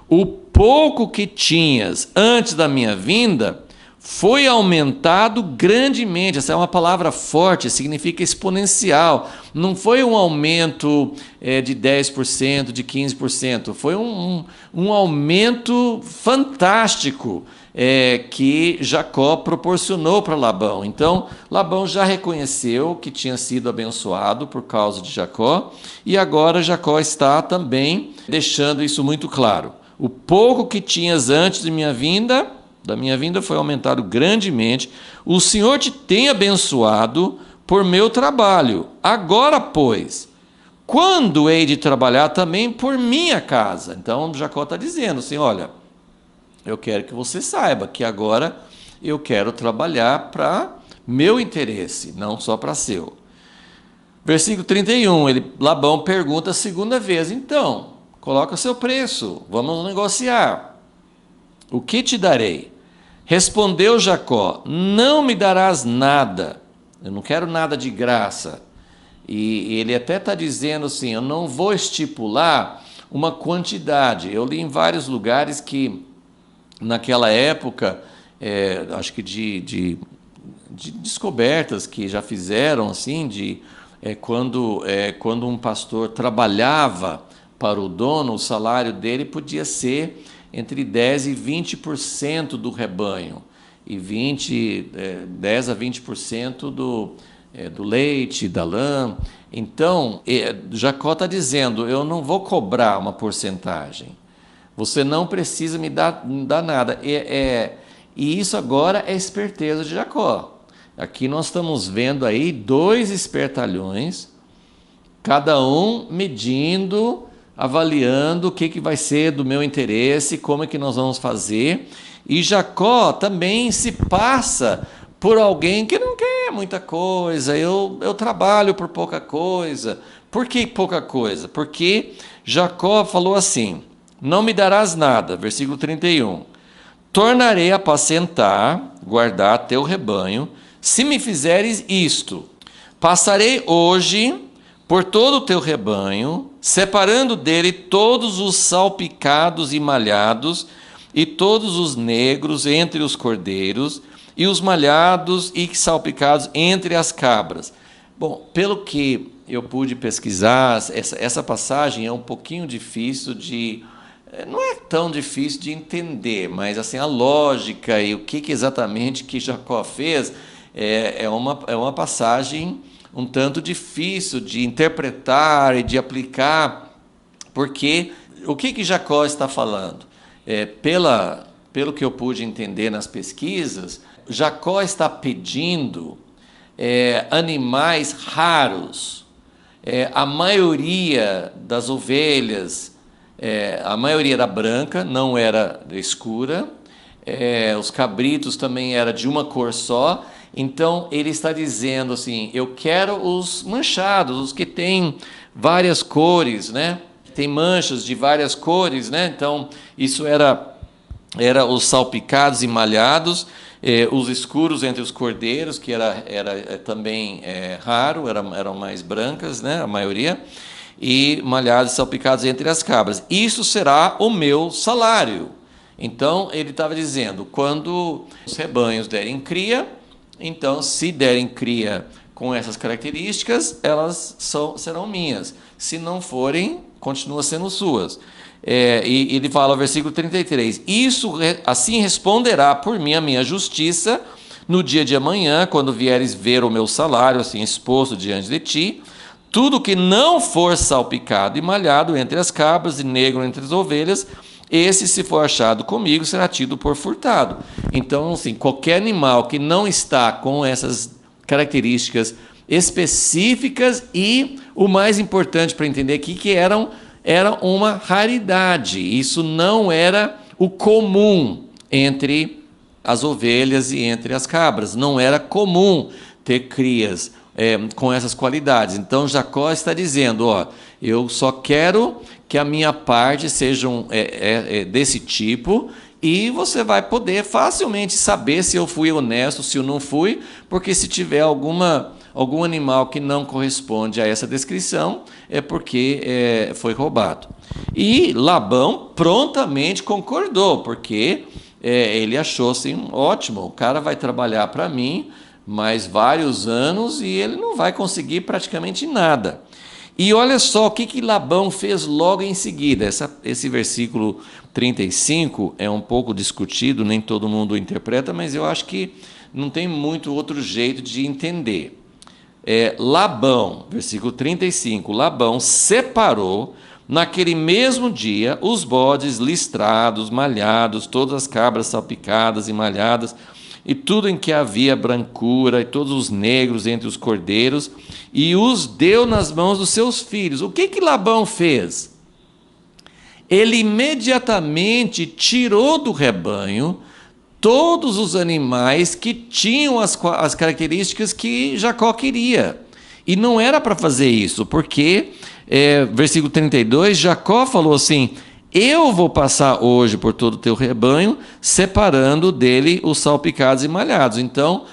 O pouco que tinhas antes da minha vinda foi aumentado grandemente. Essa é uma palavra forte, significa exponencial. Não foi um aumento de 10%, de 15%. Foi um aumento fantástico que Jacó proporcionou para Labão. Então, Labão já reconheceu que tinha sido abençoado por causa de Jacó, e agora Jacó está também deixando isso muito claro. O pouco que tinhas antes da minha vinda foi aumentado grandemente. O Senhor te tem abençoado por meu trabalho. Agora, pois, quando hei de trabalhar também por minha casa? Então, Jacó está dizendo assim: olha, eu quero que você saiba que agora eu quero trabalhar para meu interesse, não só para seu. Versículo 31, Labão pergunta a segunda vez: então, coloca seu preço, vamos negociar. O que te darei? Respondeu Jacó: não me darás nada, eu não quero nada de graça. E ele até está dizendo assim: eu não vou estipular uma quantidade. Eu li em vários lugares que naquela época, acho que de descobertas que já fizeram, assim, quando um pastor trabalhava para o dono, o salário dele podia ser entre 10% e 20% do rebanho, e 10% a 20% do leite, da lã. Então, Jacó está dizendo: eu não vou cobrar uma porcentagem. Você não precisa me dar nada. E isso agora é esperteza de Jacó. Aqui nós estamos vendo aí 2 espertalhões, cada um medindo, avaliando o que vai ser do meu interesse, como é que nós vamos fazer. E Jacó também se passa por alguém que não quer muita coisa. Eu trabalho por pouca coisa. Por que pouca coisa? Porque Jacó falou assim: não me darás nada, versículo 31. Tornarei a apacentar, guardar teu rebanho, se me fizeres isto. Passarei hoje por todo o teu rebanho, separando dele todos os salpicados e malhados, e todos os negros entre os cordeiros, e os malhados e salpicados entre as cabras. Bom, pelo que eu pude pesquisar, essa passagem é um pouquinho difícil não é tão difícil de entender, mas assim, a lógica e o que exatamente que Jacó fez é uma passagem um tanto difícil de interpretar e de aplicar, porque o que Jacó está falando? Pelo que eu pude entender nas pesquisas, Jacó está pedindo animais raros. A maioria das ovelhas, a maioria era branca, não era escura. Os cabritos também eram de uma cor só. Então ele está dizendo assim: eu quero os manchados, os que têm várias cores, né? Tem manchas de várias cores, né? Então isso era os salpicados e malhados, os escuros entre os cordeiros, que era também raro, eram mais brancas, né? A maioria, e malhados e salpicados entre as cabras. Isso será o meu salário. Então, ele estava dizendo, quando os rebanhos derem cria, então, se derem cria com essas características, elas serão minhas. Se não forem, continua sendo suas. E ele fala no versículo 33, isso assim responderá por mim a minha justiça no dia de amanhã, quando vieres ver o meu salário assim exposto diante de ti. Tudo que não for salpicado e malhado entre as cabras e negro entre as ovelhas, esse, se for achado comigo, será tido por furtado. Então, assim, qualquer animal que não está com essas características específicas e, o mais importante para entender aqui, que era uma raridade. Isso não era o comum entre as ovelhas e entre as cabras. Não era comum ter crias com essas qualidades. Então, Jacó está dizendo, eu só quero que a minha parte seja desse tipo, e você vai poder facilmente saber se eu fui honesto, se eu não fui, porque se tiver algum animal que não corresponde a essa descrição, é porque foi roubado. E Labão prontamente concordou, porque ele achou assim, ótimo, o cara vai trabalhar para mim mais vários anos e ele não vai conseguir praticamente nada. E olha só o que Labão fez logo em seguida. Esse versículo 35 é um pouco discutido, nem todo mundo interpreta, mas eu acho que não tem muito outro jeito de entender. Labão, versículo 35, Labão separou naquele mesmo dia os bodes listrados, malhados, todas as cabras salpicadas e malhadas, e tudo em que havia brancura, e todos os negros entre os cordeiros, e os deu nas mãos dos seus filhos. O que Labão fez? Ele imediatamente tirou do rebanho todos os animais que tinham as características que Jacó queria. E não era para fazer isso, porque, versículo 32, Jacó falou assim, eu vou passar hoje por todo o teu rebanho, separando dele os salpicados e malhados. Então,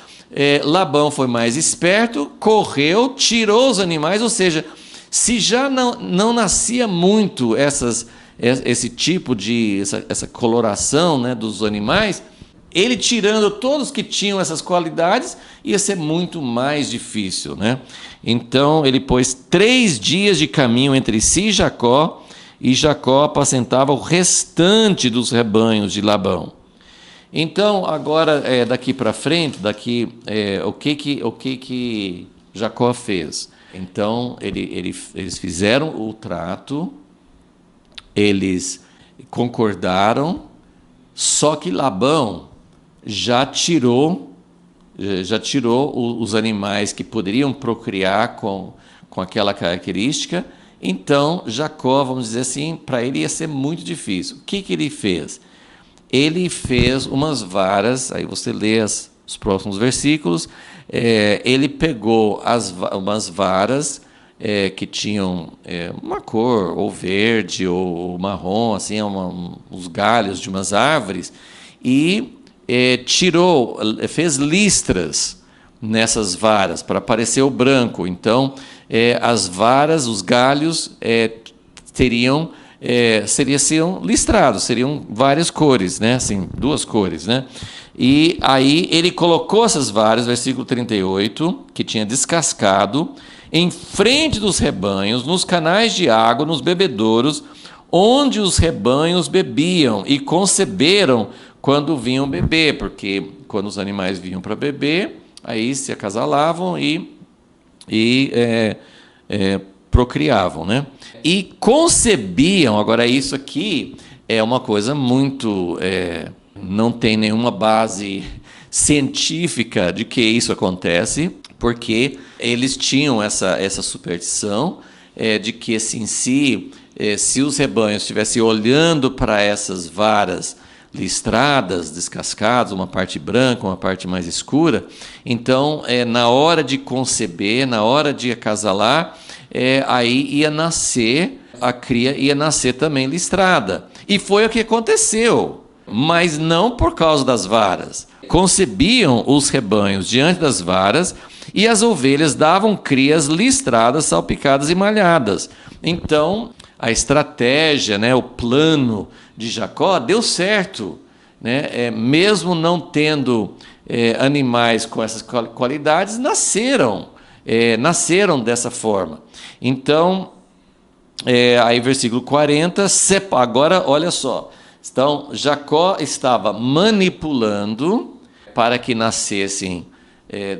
Labão foi mais esperto, correu, tirou os animais, ou seja, se já não nascia muito esse tipo de essa coloração, né, dos animais, ele tirando todos que tinham essas qualidades, ia ser muito mais difícil, né? Então, ele pôs 3 dias de caminho entre si e Jacó apacentava o restante dos rebanhos de Labão. Então, agora, daqui para frente, o que Jacó fez? Então, eles fizeram o trato, eles concordaram, só que Labão já tirou os animais que poderiam procriar com aquela característica. Então, Jacó, vamos dizer assim, para ele ia ser muito difícil. O que ele fez? Ele fez umas varas, aí você lê os próximos versículos, ele pegou umas varas que tinham uma cor, ou verde, ou marrom, assim, os galhos de umas árvores, e fez listras nessas varas, para parecer o branco. Então, as varas, os galhos, seriam listrados, seriam várias cores, né? Assim, 2 cores, né? E aí ele colocou essas varas, versículo 38, que tinha descascado, em frente dos rebanhos, nos canais de água, nos bebedouros, onde os rebanhos bebiam, e conceberam quando vinham beber, porque quando os animais vinham para beber, aí se acasalavam e procriavam, né? E concebiam. Agora, isso aqui é uma coisa muito... não tem nenhuma base científica de que isso acontece, porque eles tinham essa superstição de que, assim, se os rebanhos estivessem olhando para essas varas listradas, descascadas, uma parte branca, uma parte mais escura, então, na hora de conceber, na hora de acasalar, aí ia nascer, a cria ia nascer também listrada. E foi o que aconteceu, mas não por causa das varas. Concebiam os rebanhos diante das varas, e as ovelhas davam crias listradas, salpicadas e malhadas. Então, a estratégia, né, o plano de Jacó deu certo, né? Mesmo não tendo animais com essas qualidades, nasceram dessa forma. Então, aí versículo 40, agora olha só, então Jacó estava manipulando para que nascessem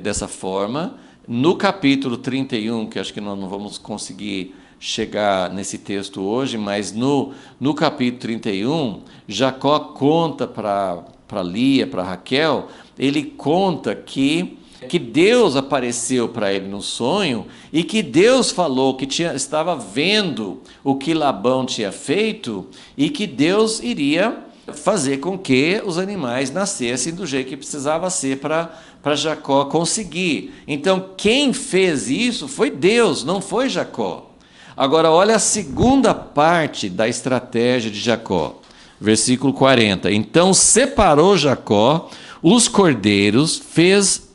dessa forma. No capítulo 31, que acho que nós não vamos conseguir chegar nesse texto hoje, mas no capítulo 31, Jacó conta para Lia, para Raquel, ele conta que Deus apareceu para ele no sonho e que Deus falou que estava vendo o que Labão tinha feito e que Deus iria fazer com que os animais nascessem do jeito que precisava ser para Jacó conseguir. Então, quem fez isso foi Deus, não foi Jacó. Agora, olha a segunda parte da estratégia de Jacó. Versículo 40. Então separou Jacó os cordeiros, fez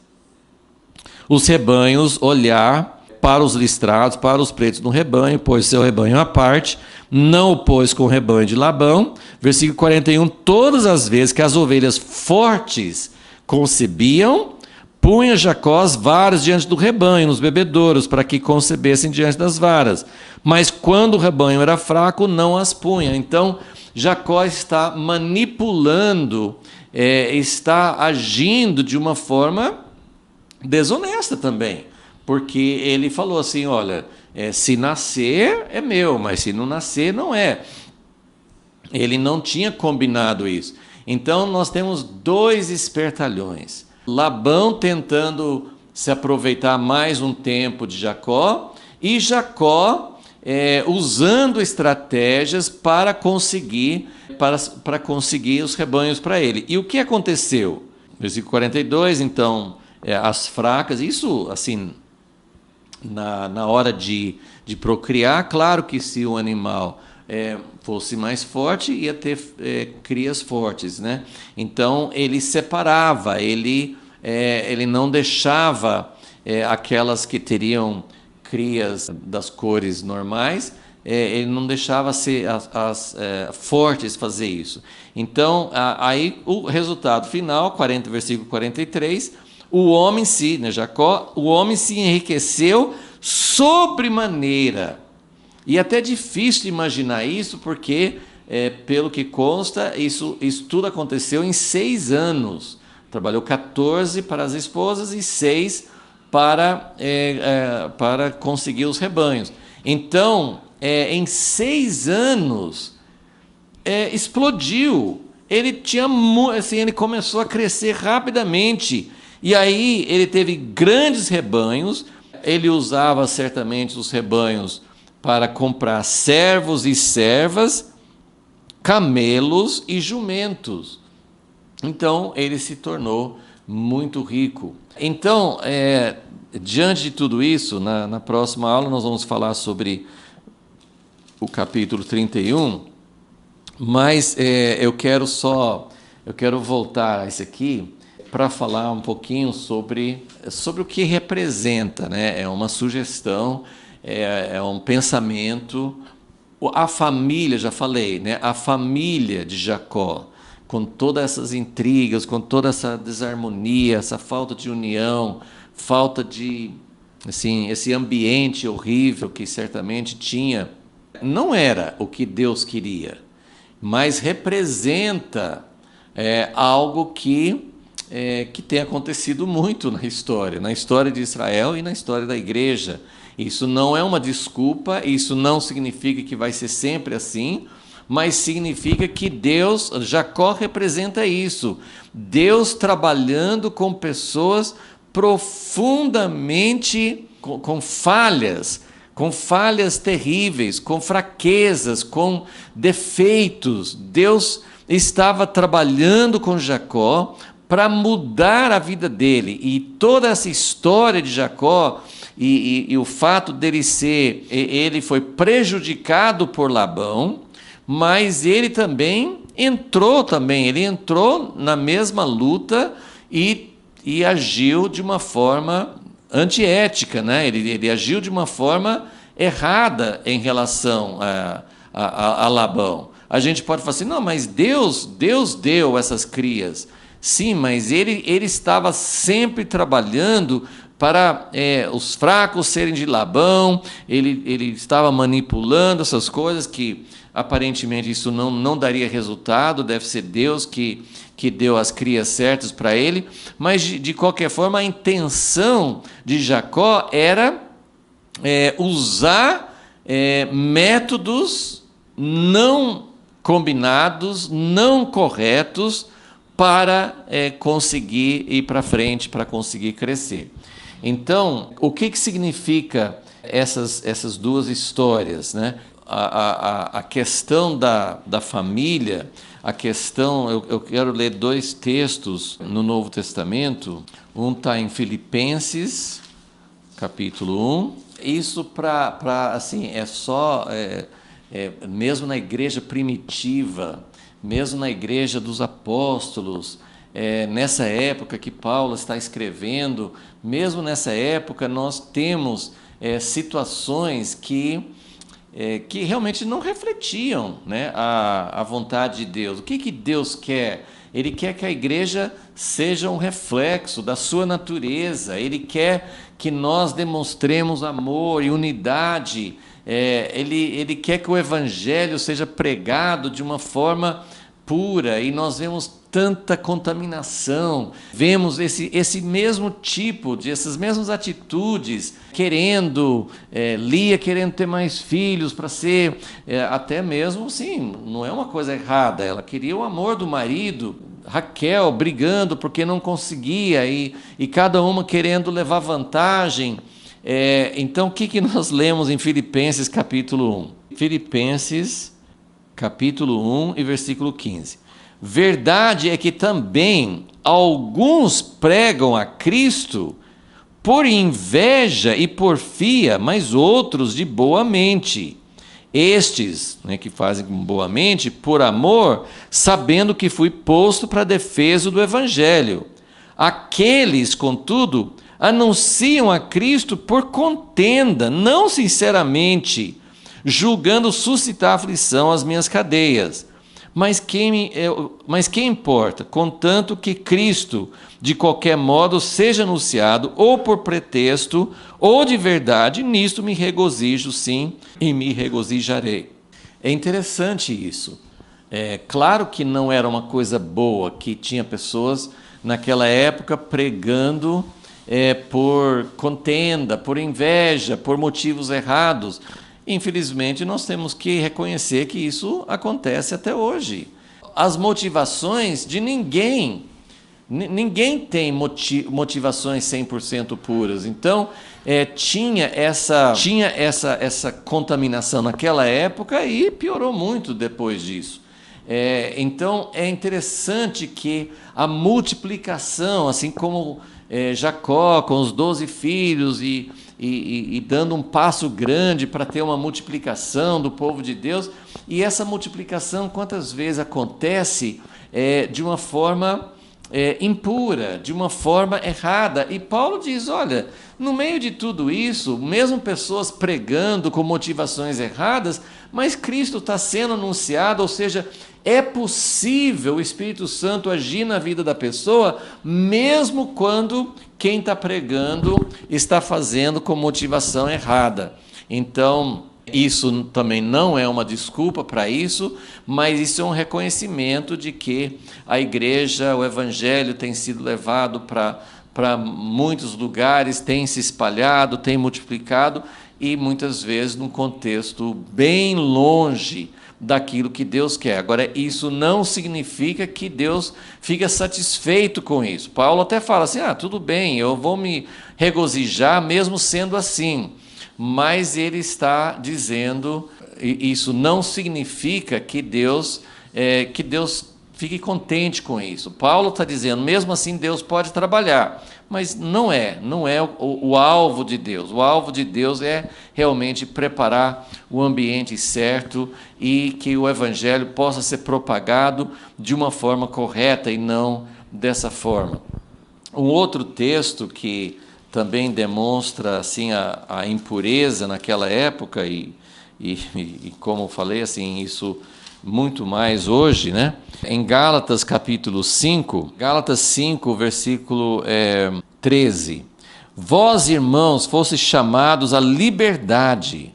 os rebanhos olhar para os listrados, para os pretos no rebanho, pôs seu rebanho à parte, não o pôs com o rebanho de Labão. Versículo 41, todas as vezes que as ovelhas fortes concebiam, punha Jacó as varas diante do rebanho, nos bebedouros, para que concebessem diante das varas. Mas quando o rebanho era fraco, não as punha. Então, Jacó está manipulando, está agindo de uma forma desonesta também, porque ele falou assim, olha, se nascer é meu, mas se não nascer não é. Ele não tinha combinado isso. Então nós temos dois espertalhões. Labão tentando se aproveitar mais um tempo de Jacó e Jacó usando estratégias para conseguir os rebanhos para ele. E o que aconteceu? Versículo 42, então, as fracas, isso assim, na hora de procriar, claro que se o animal fosse mais forte, ia ter crias fortes, né? Então ele separava, ele não deixava aquelas que teriam crias das cores normais, ele não deixava as fortes fazer isso. Então, aí o resultado final, versículo 43, o homem Jacó, o homem se enriqueceu sobremaneira. E é até difícil de imaginar isso, porque, pelo que consta, isso tudo aconteceu em 6 anos. Trabalhou 14 para as esposas e 6 para conseguir os rebanhos. Então, em 6 anos, explodiu. Ele ele começou a crescer rapidamente. E aí ele teve grandes rebanhos. Ele usava certamente os rebanhos para comprar servos e servas, camelos e jumentos. Então ele se tornou muito rico. Então, diante de tudo isso, na próxima aula nós vamos falar sobre o capítulo 31, mas eu quero voltar a isso aqui para falar um pouquinho sobre o que representa, né? É uma sugestão, é um pensamento. A família, já falei, né? A família de Jacó, com todas essas intrigas, com toda essa desarmonia, essa falta de união, falta de, assim, esse ambiente horrível que certamente tinha, não era o que Deus queria, mas representa algo que tem acontecido muito na história de Israel e na história da igreja. Isso não é uma desculpa, isso não significa que vai ser sempre assim, mas significa que Jacó representa isso. Deus trabalhando com pessoas profundamente com falhas terríveis, com fraquezas, com defeitos. Deus estava trabalhando com Jacó para mudar a vida dele. E toda essa história de Jacó e o fato dele ele foi prejudicado por Labão, mas ele entrou na mesma luta e agiu de uma forma antiética, né? Ele agiu de uma forma errada em relação a Labão, a gente pode falar assim, não, mas Deus deu essas crias. Sim, mas ele estava sempre trabalhando para os fracos serem de Labão, ele estava manipulando essas coisas que aparentemente isso não daria resultado, deve ser Deus que deu as crias certas para ele, mas de qualquer forma a intenção de Jacó era usar métodos não combinados, não corretos, para conseguir ir para frente, para conseguir crescer. Então, o que significa essas duas histórias, né? A questão da família, a questão... Eu quero ler 2 textos no Novo Testamento. Um está em Filipenses, capítulo 1. Isso assim, mesmo na igreja primitiva, mesmo na igreja dos apóstolos, nessa época que Paulo está escrevendo, mesmo nessa época nós temos situações que realmente não refletiam, né, a vontade de Deus. O que Deus quer? Ele quer que a igreja seja um reflexo da sua natureza, Ele quer que nós demonstremos amor e unidade. Ele quer que o evangelho seja pregado de uma forma pura, e nós vemos tanta contaminação, vemos esse mesmo tipo, essas mesmas atitudes, Lia querendo ter mais filhos para ser, até mesmo, sim, não é uma coisa errada, ela queria o amor do marido, Raquel brigando porque não conseguia, e cada uma querendo levar vantagem. Então, o que nós lemos em Filipenses capítulo 1? Filipenses capítulo 1 e versículo 15. Verdade é que também alguns pregam a Cristo por inveja e porfia, mas outros de boa mente. Estes, né, que fazem com boa mente, por amor, sabendo que fui posto para a defesa do Evangelho. Aqueles, contudo, anunciam a Cristo por contenda, não sinceramente, julgando suscitar aflição às minhas cadeias. Mas quem importa? Contanto que Cristo, de qualquer modo, seja anunciado, ou por pretexto, ou de verdade, nisto me regozijo, sim, e me regozijarei. É interessante isso. Claro que não era uma coisa boa, que tinha pessoas naquela época pregando por contenda, por inveja, por motivos errados. Infelizmente, nós temos que reconhecer que isso acontece até hoje. As motivações de ninguém tem motivações 100% puras. Então, tinha essa contaminação naquela época e piorou muito depois disso. Então, é interessante que a multiplicação, assim como Jacó com os 12 filhos e dando um passo grande para ter uma multiplicação do povo de Deus, e essa multiplicação quantas vezes acontece de uma forma impura, de uma forma errada. E Paulo diz, olha, no meio de tudo isso, mesmo pessoas pregando com motivações erradas, mas Cristo está sendo anunciado, ou seja, é possível o Espírito Santo agir na vida da pessoa, mesmo quando quem está pregando está fazendo com motivação errada. Então, isso também não é uma desculpa para isso, mas isso é um reconhecimento de que a igreja, o evangelho tem sido levado para muitos lugares, tem se espalhado, tem multiplicado, e muitas vezes num contexto bem longe daquilo que Deus quer. Agora, isso não significa que Deus fica satisfeito com isso. Paulo até fala assim, tudo bem, eu vou me regozijar mesmo sendo assim. Mas ele está dizendo, isso não significa que Deus fique contente com isso. Paulo está dizendo, mesmo assim Deus pode trabalhar, mas não é o alvo de Deus. O alvo de Deus é realmente preparar o ambiente certo e que o evangelho possa ser propagado de uma forma correta e não dessa forma. Um outro texto que também demonstra assim a impureza naquela época e como falei, assim, isso muito mais hoje, né? Em Gálatas capítulo 5, Gálatas 5, versículo 13. Vós, irmãos, fostes chamados à liberdade.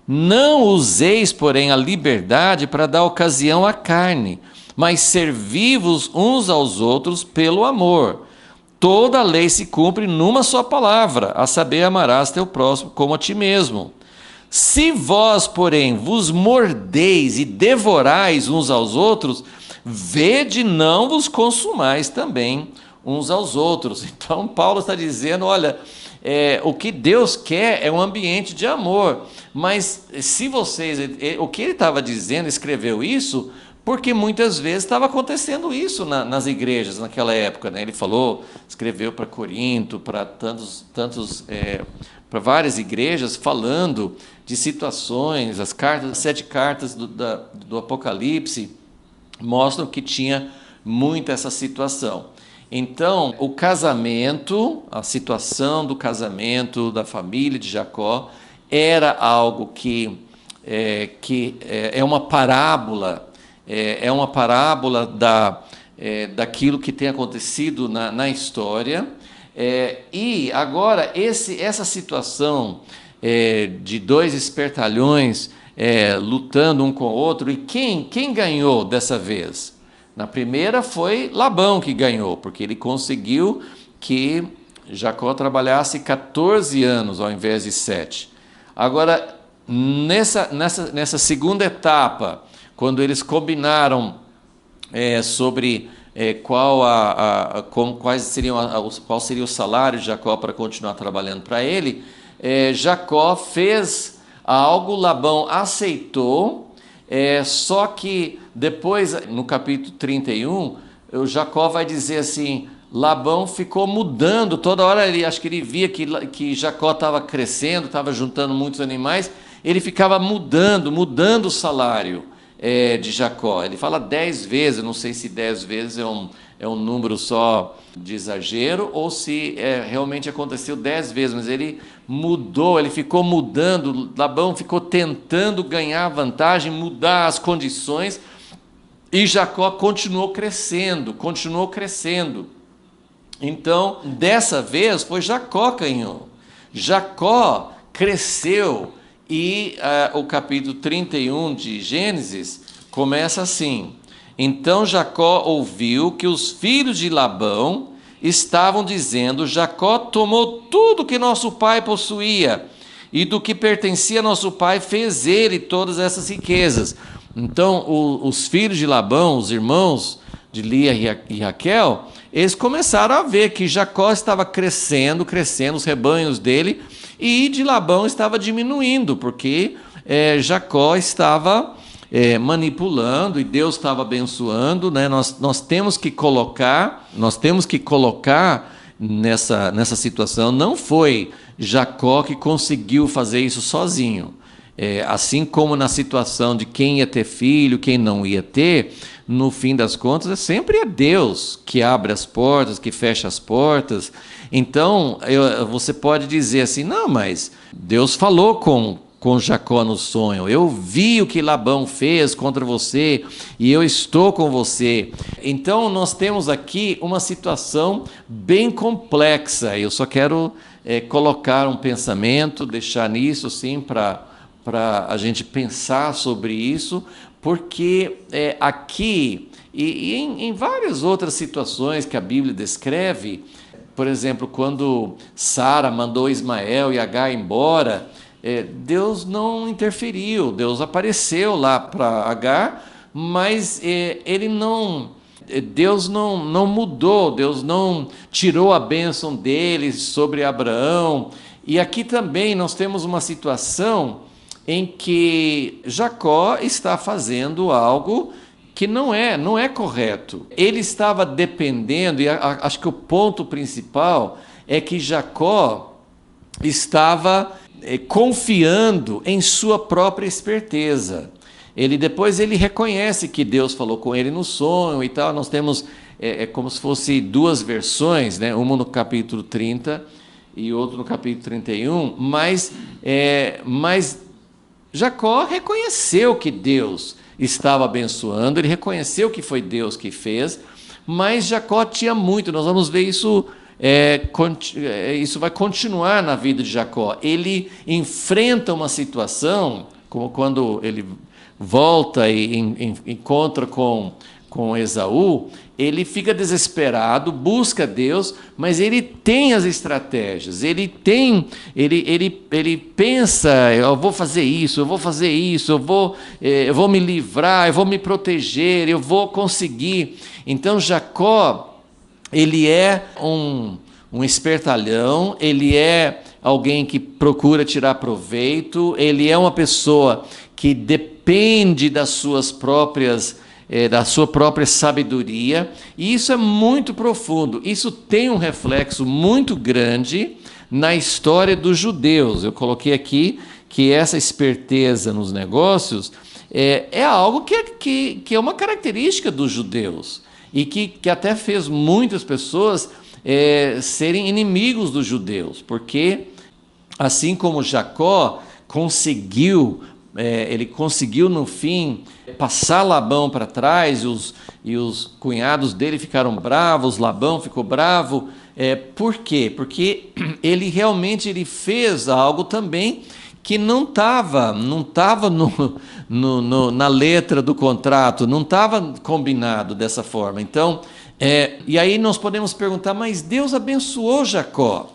Não useis, porém, a liberdade para dar ocasião à carne, mas servi-vos uns aos outros pelo amor. Toda a lei se cumpre numa só palavra, a saber, amarás teu próximo como a ti mesmo. Se vós, porém, vos mordeis e devorais uns aos outros, vede não vos consumais também uns aos outros. Então, Paulo está dizendo, olha, o que Deus quer é um ambiente de amor, mas se vocês, o que ele estava dizendo, escreveu isso, porque muitas vezes estava acontecendo isso nas igrejas naquela época, né? Ele falou, escreveu para Corinto, para para várias igrejas, falando de situações, as 7 cartas do Apocalipse mostram que tinha muito essa situação. Então, o casamento, a situação do casamento da família de Jacó era algo que é uma parábola, daquilo que tem acontecido na história. E agora, essa situação de 2 espertalhões lutando um com o outro, e quem ganhou dessa vez? Na primeira foi Labão que ganhou, porque ele conseguiu que Jacó trabalhasse 14 anos ao invés de 7. Agora, nessa segunda etapa, quando eles combinaram sobre qual seria o salário de Jacó para continuar trabalhando para ele, Jacó fez algo, Labão aceitou. Só que depois, no capítulo 31, o Jacó vai dizer assim, Labão ficou mudando, toda hora acho que ele via que Jacó estava crescendo, estava juntando muitos animais, ele ficava mudando o salário de Jacó. Ele fala 10 vezes, não sei se 10 vezes é um número só de exagero, ou se realmente aconteceu 10 vezes, mas ele mudou, ele ficou mudando, Labão ficou tentando ganhar vantagem, mudar as condições, e Jacó continuou crescendo. Então, dessa vez, foi Jacó que ganhou. Jacó cresceu, e o capítulo 31 de Gênesis começa assim: então Jacó ouviu que os filhos de Labão estavam dizendo, Jacó tomou tudo que nosso pai possuía, e do que pertencia a nosso pai fez ele todas essas riquezas. Então os filhos de Labão, os irmãos de Lia e Raquel, eles começaram a ver que Jacó estava crescendo os rebanhos dele, e de Labão estava diminuindo, porque Jacó estava manipulando e Deus estava abençoando, né? Nós temos que colocar nessa situação, não foi Jacó que conseguiu fazer isso sozinho. Assim como na situação de quem ia ter filho, quem não ia ter, no fim das contas, sempre é Deus que abre as portas, que fecha as portas. Então, você pode dizer assim, não, mas Deus falou com Jacó no sonho, eu vi o que Labão fez contra você, e eu estou com você. Então, nós temos aqui uma situação bem complexa. Eu só quero colocar um pensamento, deixar nisso, assim, para a gente pensar sobre isso, porque aqui, e em várias outras situações que a Bíblia descreve, por exemplo, quando Sara mandou Ismael e Agar embora, Deus não interferiu, Deus apareceu lá para Agar, mas Deus não mudou, Deus não tirou a bênção dele sobre Abraão. E aqui também nós temos uma situação em que Jacó está fazendo algo que não é correto. Ele estava dependendo, e acho que o ponto principal é que Jacó estava confiando em sua própria esperteza. Depois ele reconhece que Deus falou com ele no sonho e tal. Nós temos como se fosse 2 versões, né? Uma no capítulo 30 e outra no capítulo 31, mas Jacó reconheceu que Deus estava abençoando, ele reconheceu que foi Deus que fez, mas Jacó tinha muito, nós vamos ver isso, isso vai continuar na vida de Jacó. Ele enfrenta uma situação, como quando ele volta e encontra com Esaú, ele fica desesperado, busca Deus, mas ele tem as estratégias, ele pensa, eu vou fazer isso, eu vou me livrar, eu vou me proteger, eu vou conseguir. Então Jacó, ele é um espertalhão, ele é alguém que procura tirar proveito, ele é uma pessoa que depende das suas próprias da sua própria sabedoria, e isso é muito profundo, isso tem um reflexo muito grande na história dos judeus. Eu coloquei aqui que essa esperteza nos negócios é algo que é uma característica dos judeus, e que até fez muitas pessoas serem inimigos dos judeus, porque assim como Jacó conseguiu, ele conseguiu no fim passar Labão para trás, e os cunhados dele ficaram bravos, Labão ficou bravo. Por quê? Porque ele realmente fez algo também que não estava na letra do contrato, não estava combinado dessa forma. Então, e aí nós podemos perguntar, mas Deus abençoou Jacó.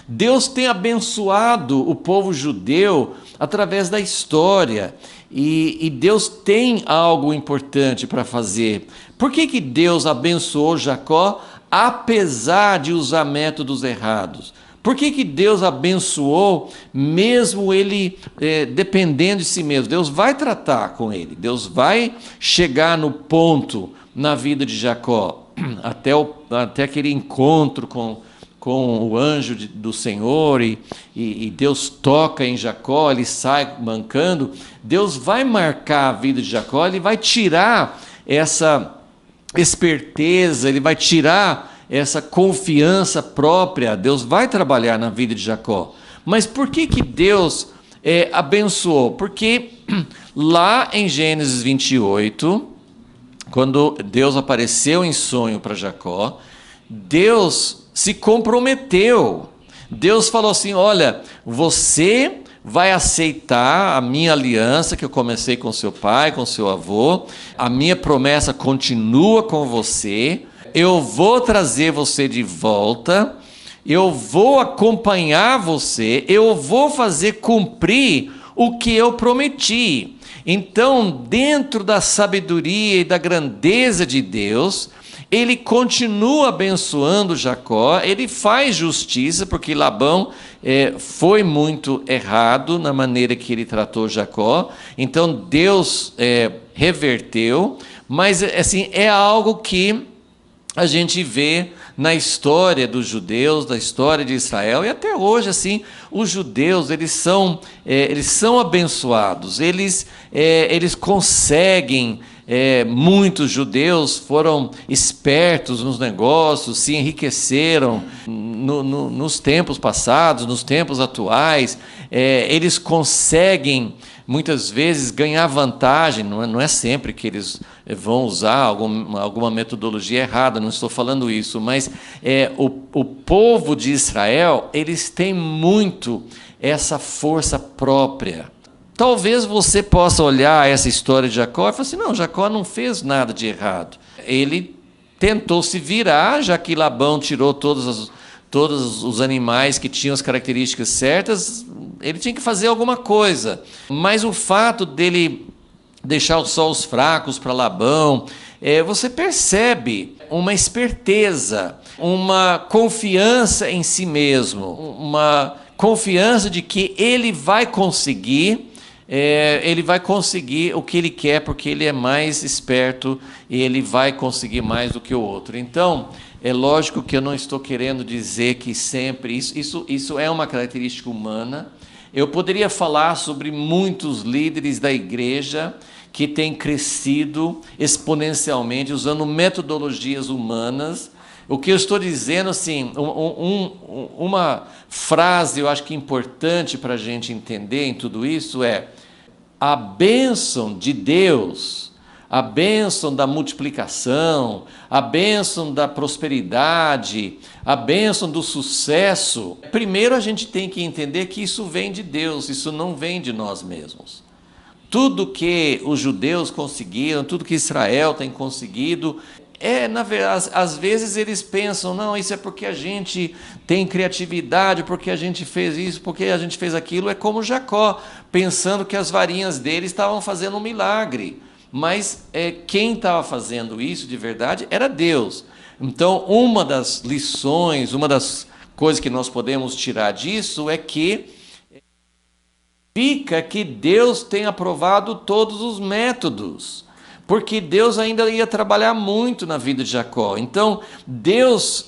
Deus tem abençoado o povo judeu através da história, e Deus tem algo importante para fazer. Por que Deus abençoou Jacó apesar de usar métodos errados? Por que Deus abençoou mesmo ele dependendo de si mesmo? Deus vai tratar com ele, Deus vai chegar no ponto na vida de Jacó, até aquele encontro com o anjo do Senhor, e Deus toca em Jacó, ele sai mancando. Deus vai marcar a vida de Jacó, ele vai tirar essa esperteza, ele vai tirar essa confiança própria. Deus vai trabalhar na vida de Jacó. Mas por que Deus abençoou? Porque lá em Gênesis 28, quando Deus apareceu em sonho para Jacó, Deus se comprometeu. Deus falou assim: olha, você vai aceitar a minha aliança que eu comecei com seu pai, com seu avô, a minha promessa continua com você, eu vou trazer você de volta, eu vou acompanhar você, eu vou fazer cumprir o que eu prometi. Então, dentro da sabedoria e da grandeza de Deus, ele continua abençoando Jacó, ele faz justiça, porque Labão foi muito errado na maneira que ele tratou Jacó. Então Deus reverteu, mas assim, é algo que a gente vê na história dos judeus, da história de Israel, e até hoje assim, os judeus eles são abençoados, eles conseguem. Muitos judeus foram espertos nos negócios, se enriqueceram nos tempos passados, nos tempos atuais. Eles conseguem muitas vezes ganhar vantagem, não é sempre que eles vão usar alguma metodologia errada, não estou falando isso, mas o povo de Israel, eles têm muito essa força própria. Talvez você possa olhar essa história de Jacó e falar assim: não, Jacó não fez nada de errado. Ele tentou se virar, já que Labão tirou todos os animais que tinham as características certas, ele tinha que fazer alguma coisa. Mas o fato dele deixar só os fracos para Labão, você percebe uma esperteza, uma confiança em si mesmo, uma confiança de que ele vai conseguir o que ele quer, porque ele é mais esperto e ele vai conseguir mais do que o outro. Então, é lógico que eu não estou querendo dizer que sempre isso é uma característica humana. Eu poderia falar sobre muitos líderes da igreja que têm crescido exponencialmente usando metodologias humanas. O que eu estou dizendo, assim, uma frase eu acho que importante para a gente entender em tudo isso é: a bênção de Deus a bênção da multiplicação, a bênção da prosperidade, a bênção do sucesso, primeiro a gente tem que entender que isso vem de Deus, isso não vem de nós mesmos. Tudo que os judeus conseguiram, tudo que Israel tem conseguido, na verdade, às vezes eles pensam, não, isso é porque a gente tem criatividade, porque a gente fez isso, porque a gente fez aquilo. É como Jacó, pensando que as varinhas dele estavam fazendo um milagre. Mas quem estava fazendo isso de verdade era Deus. Então, uma das lições, uma das coisas que nós podemos tirar disso é que fica que Deus tem aprovado todos os métodos, porque Deus ainda ia trabalhar muito na vida de Jacó. Então, Deus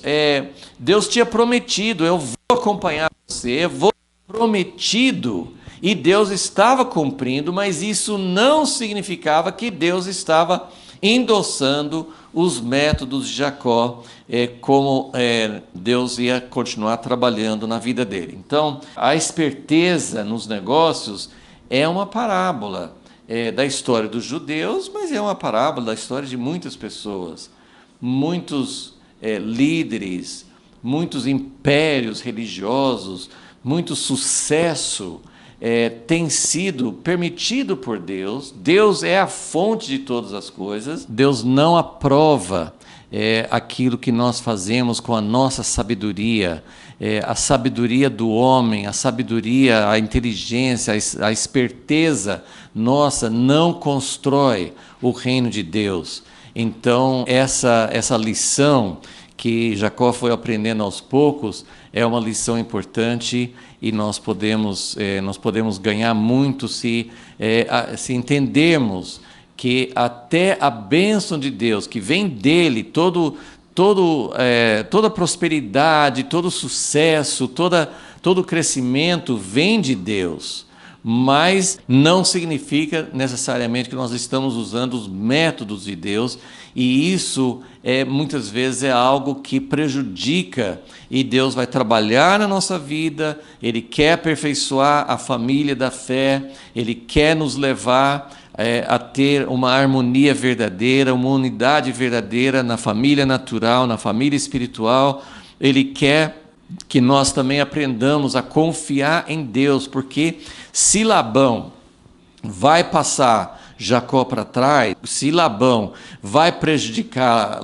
tinha prometido, eu vou acompanhar você, eu vou prometido. E Deus estava cumprindo, mas isso não significava que Deus estava endossando os métodos de Jacó, como Deus ia continuar trabalhando na vida dele. Então, a esperteza nos negócios é uma parábola da história dos judeus, mas é uma parábola da história de muitas pessoas, muitos líderes, muitos impérios religiosos, muito sucesso tem sido permitido por Deus. Deus é a fonte de todas as coisas. Deus não aprova aquilo que nós fazemos com a nossa sabedoria, a sabedoria do homem, a sabedoria, a inteligência, a esperteza nossa não constrói o reino de Deus. Então, essa lição que Jacó foi aprendendo aos poucos é uma lição importante, e nós podemos ganhar muito se entendermos que até a bênção de Deus, que vem dele, toda prosperidade, todo sucesso, todo crescimento vem de Deus. Mas não significa necessariamente que nós estamos usando os métodos de Deus, e isso muitas vezes é algo que prejudica, e Deus vai trabalhar na nossa vida. Ele quer aperfeiçoar a família da fé, Ele quer nos levar a ter uma harmonia verdadeira, uma unidade verdadeira na família natural, na família espiritual. Ele quer que nós também aprendamos a confiar em Deus, porque se Labão vai passar Jacó para trás, se Labão vai prejudicar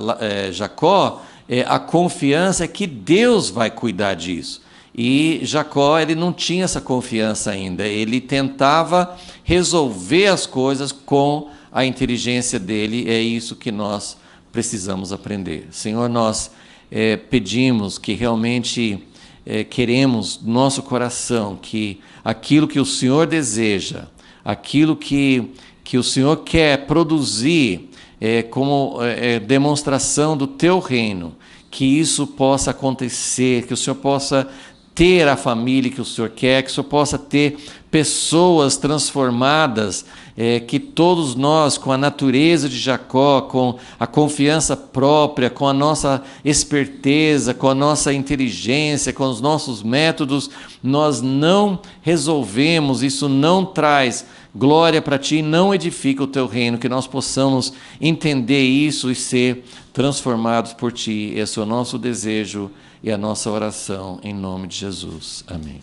Jacó, a confiança é que Deus vai cuidar disso. E Jacó, ele não tinha essa confiança ainda, ele tentava resolver as coisas com a inteligência dele. É isso que nós precisamos aprender. Senhor, nós pedimos que realmente queremos no nosso coração que aquilo que o Senhor deseja, aquilo que o Senhor quer produzir como demonstração do Teu reino, que isso possa acontecer, que o Senhor possa ter a família que o Senhor quer, que o Senhor possa ter pessoas transformadas, que todos nós, com a natureza de Jacó, com a confiança própria, com a nossa esperteza, com a nossa inteligência, com os nossos métodos, nós não resolvemos, isso não traz glória para Ti, não edifica o Teu reino, que nós possamos entender isso e ser transformados por Ti. Esse é o nosso desejo e a nossa oração, em nome de Jesus. Amém.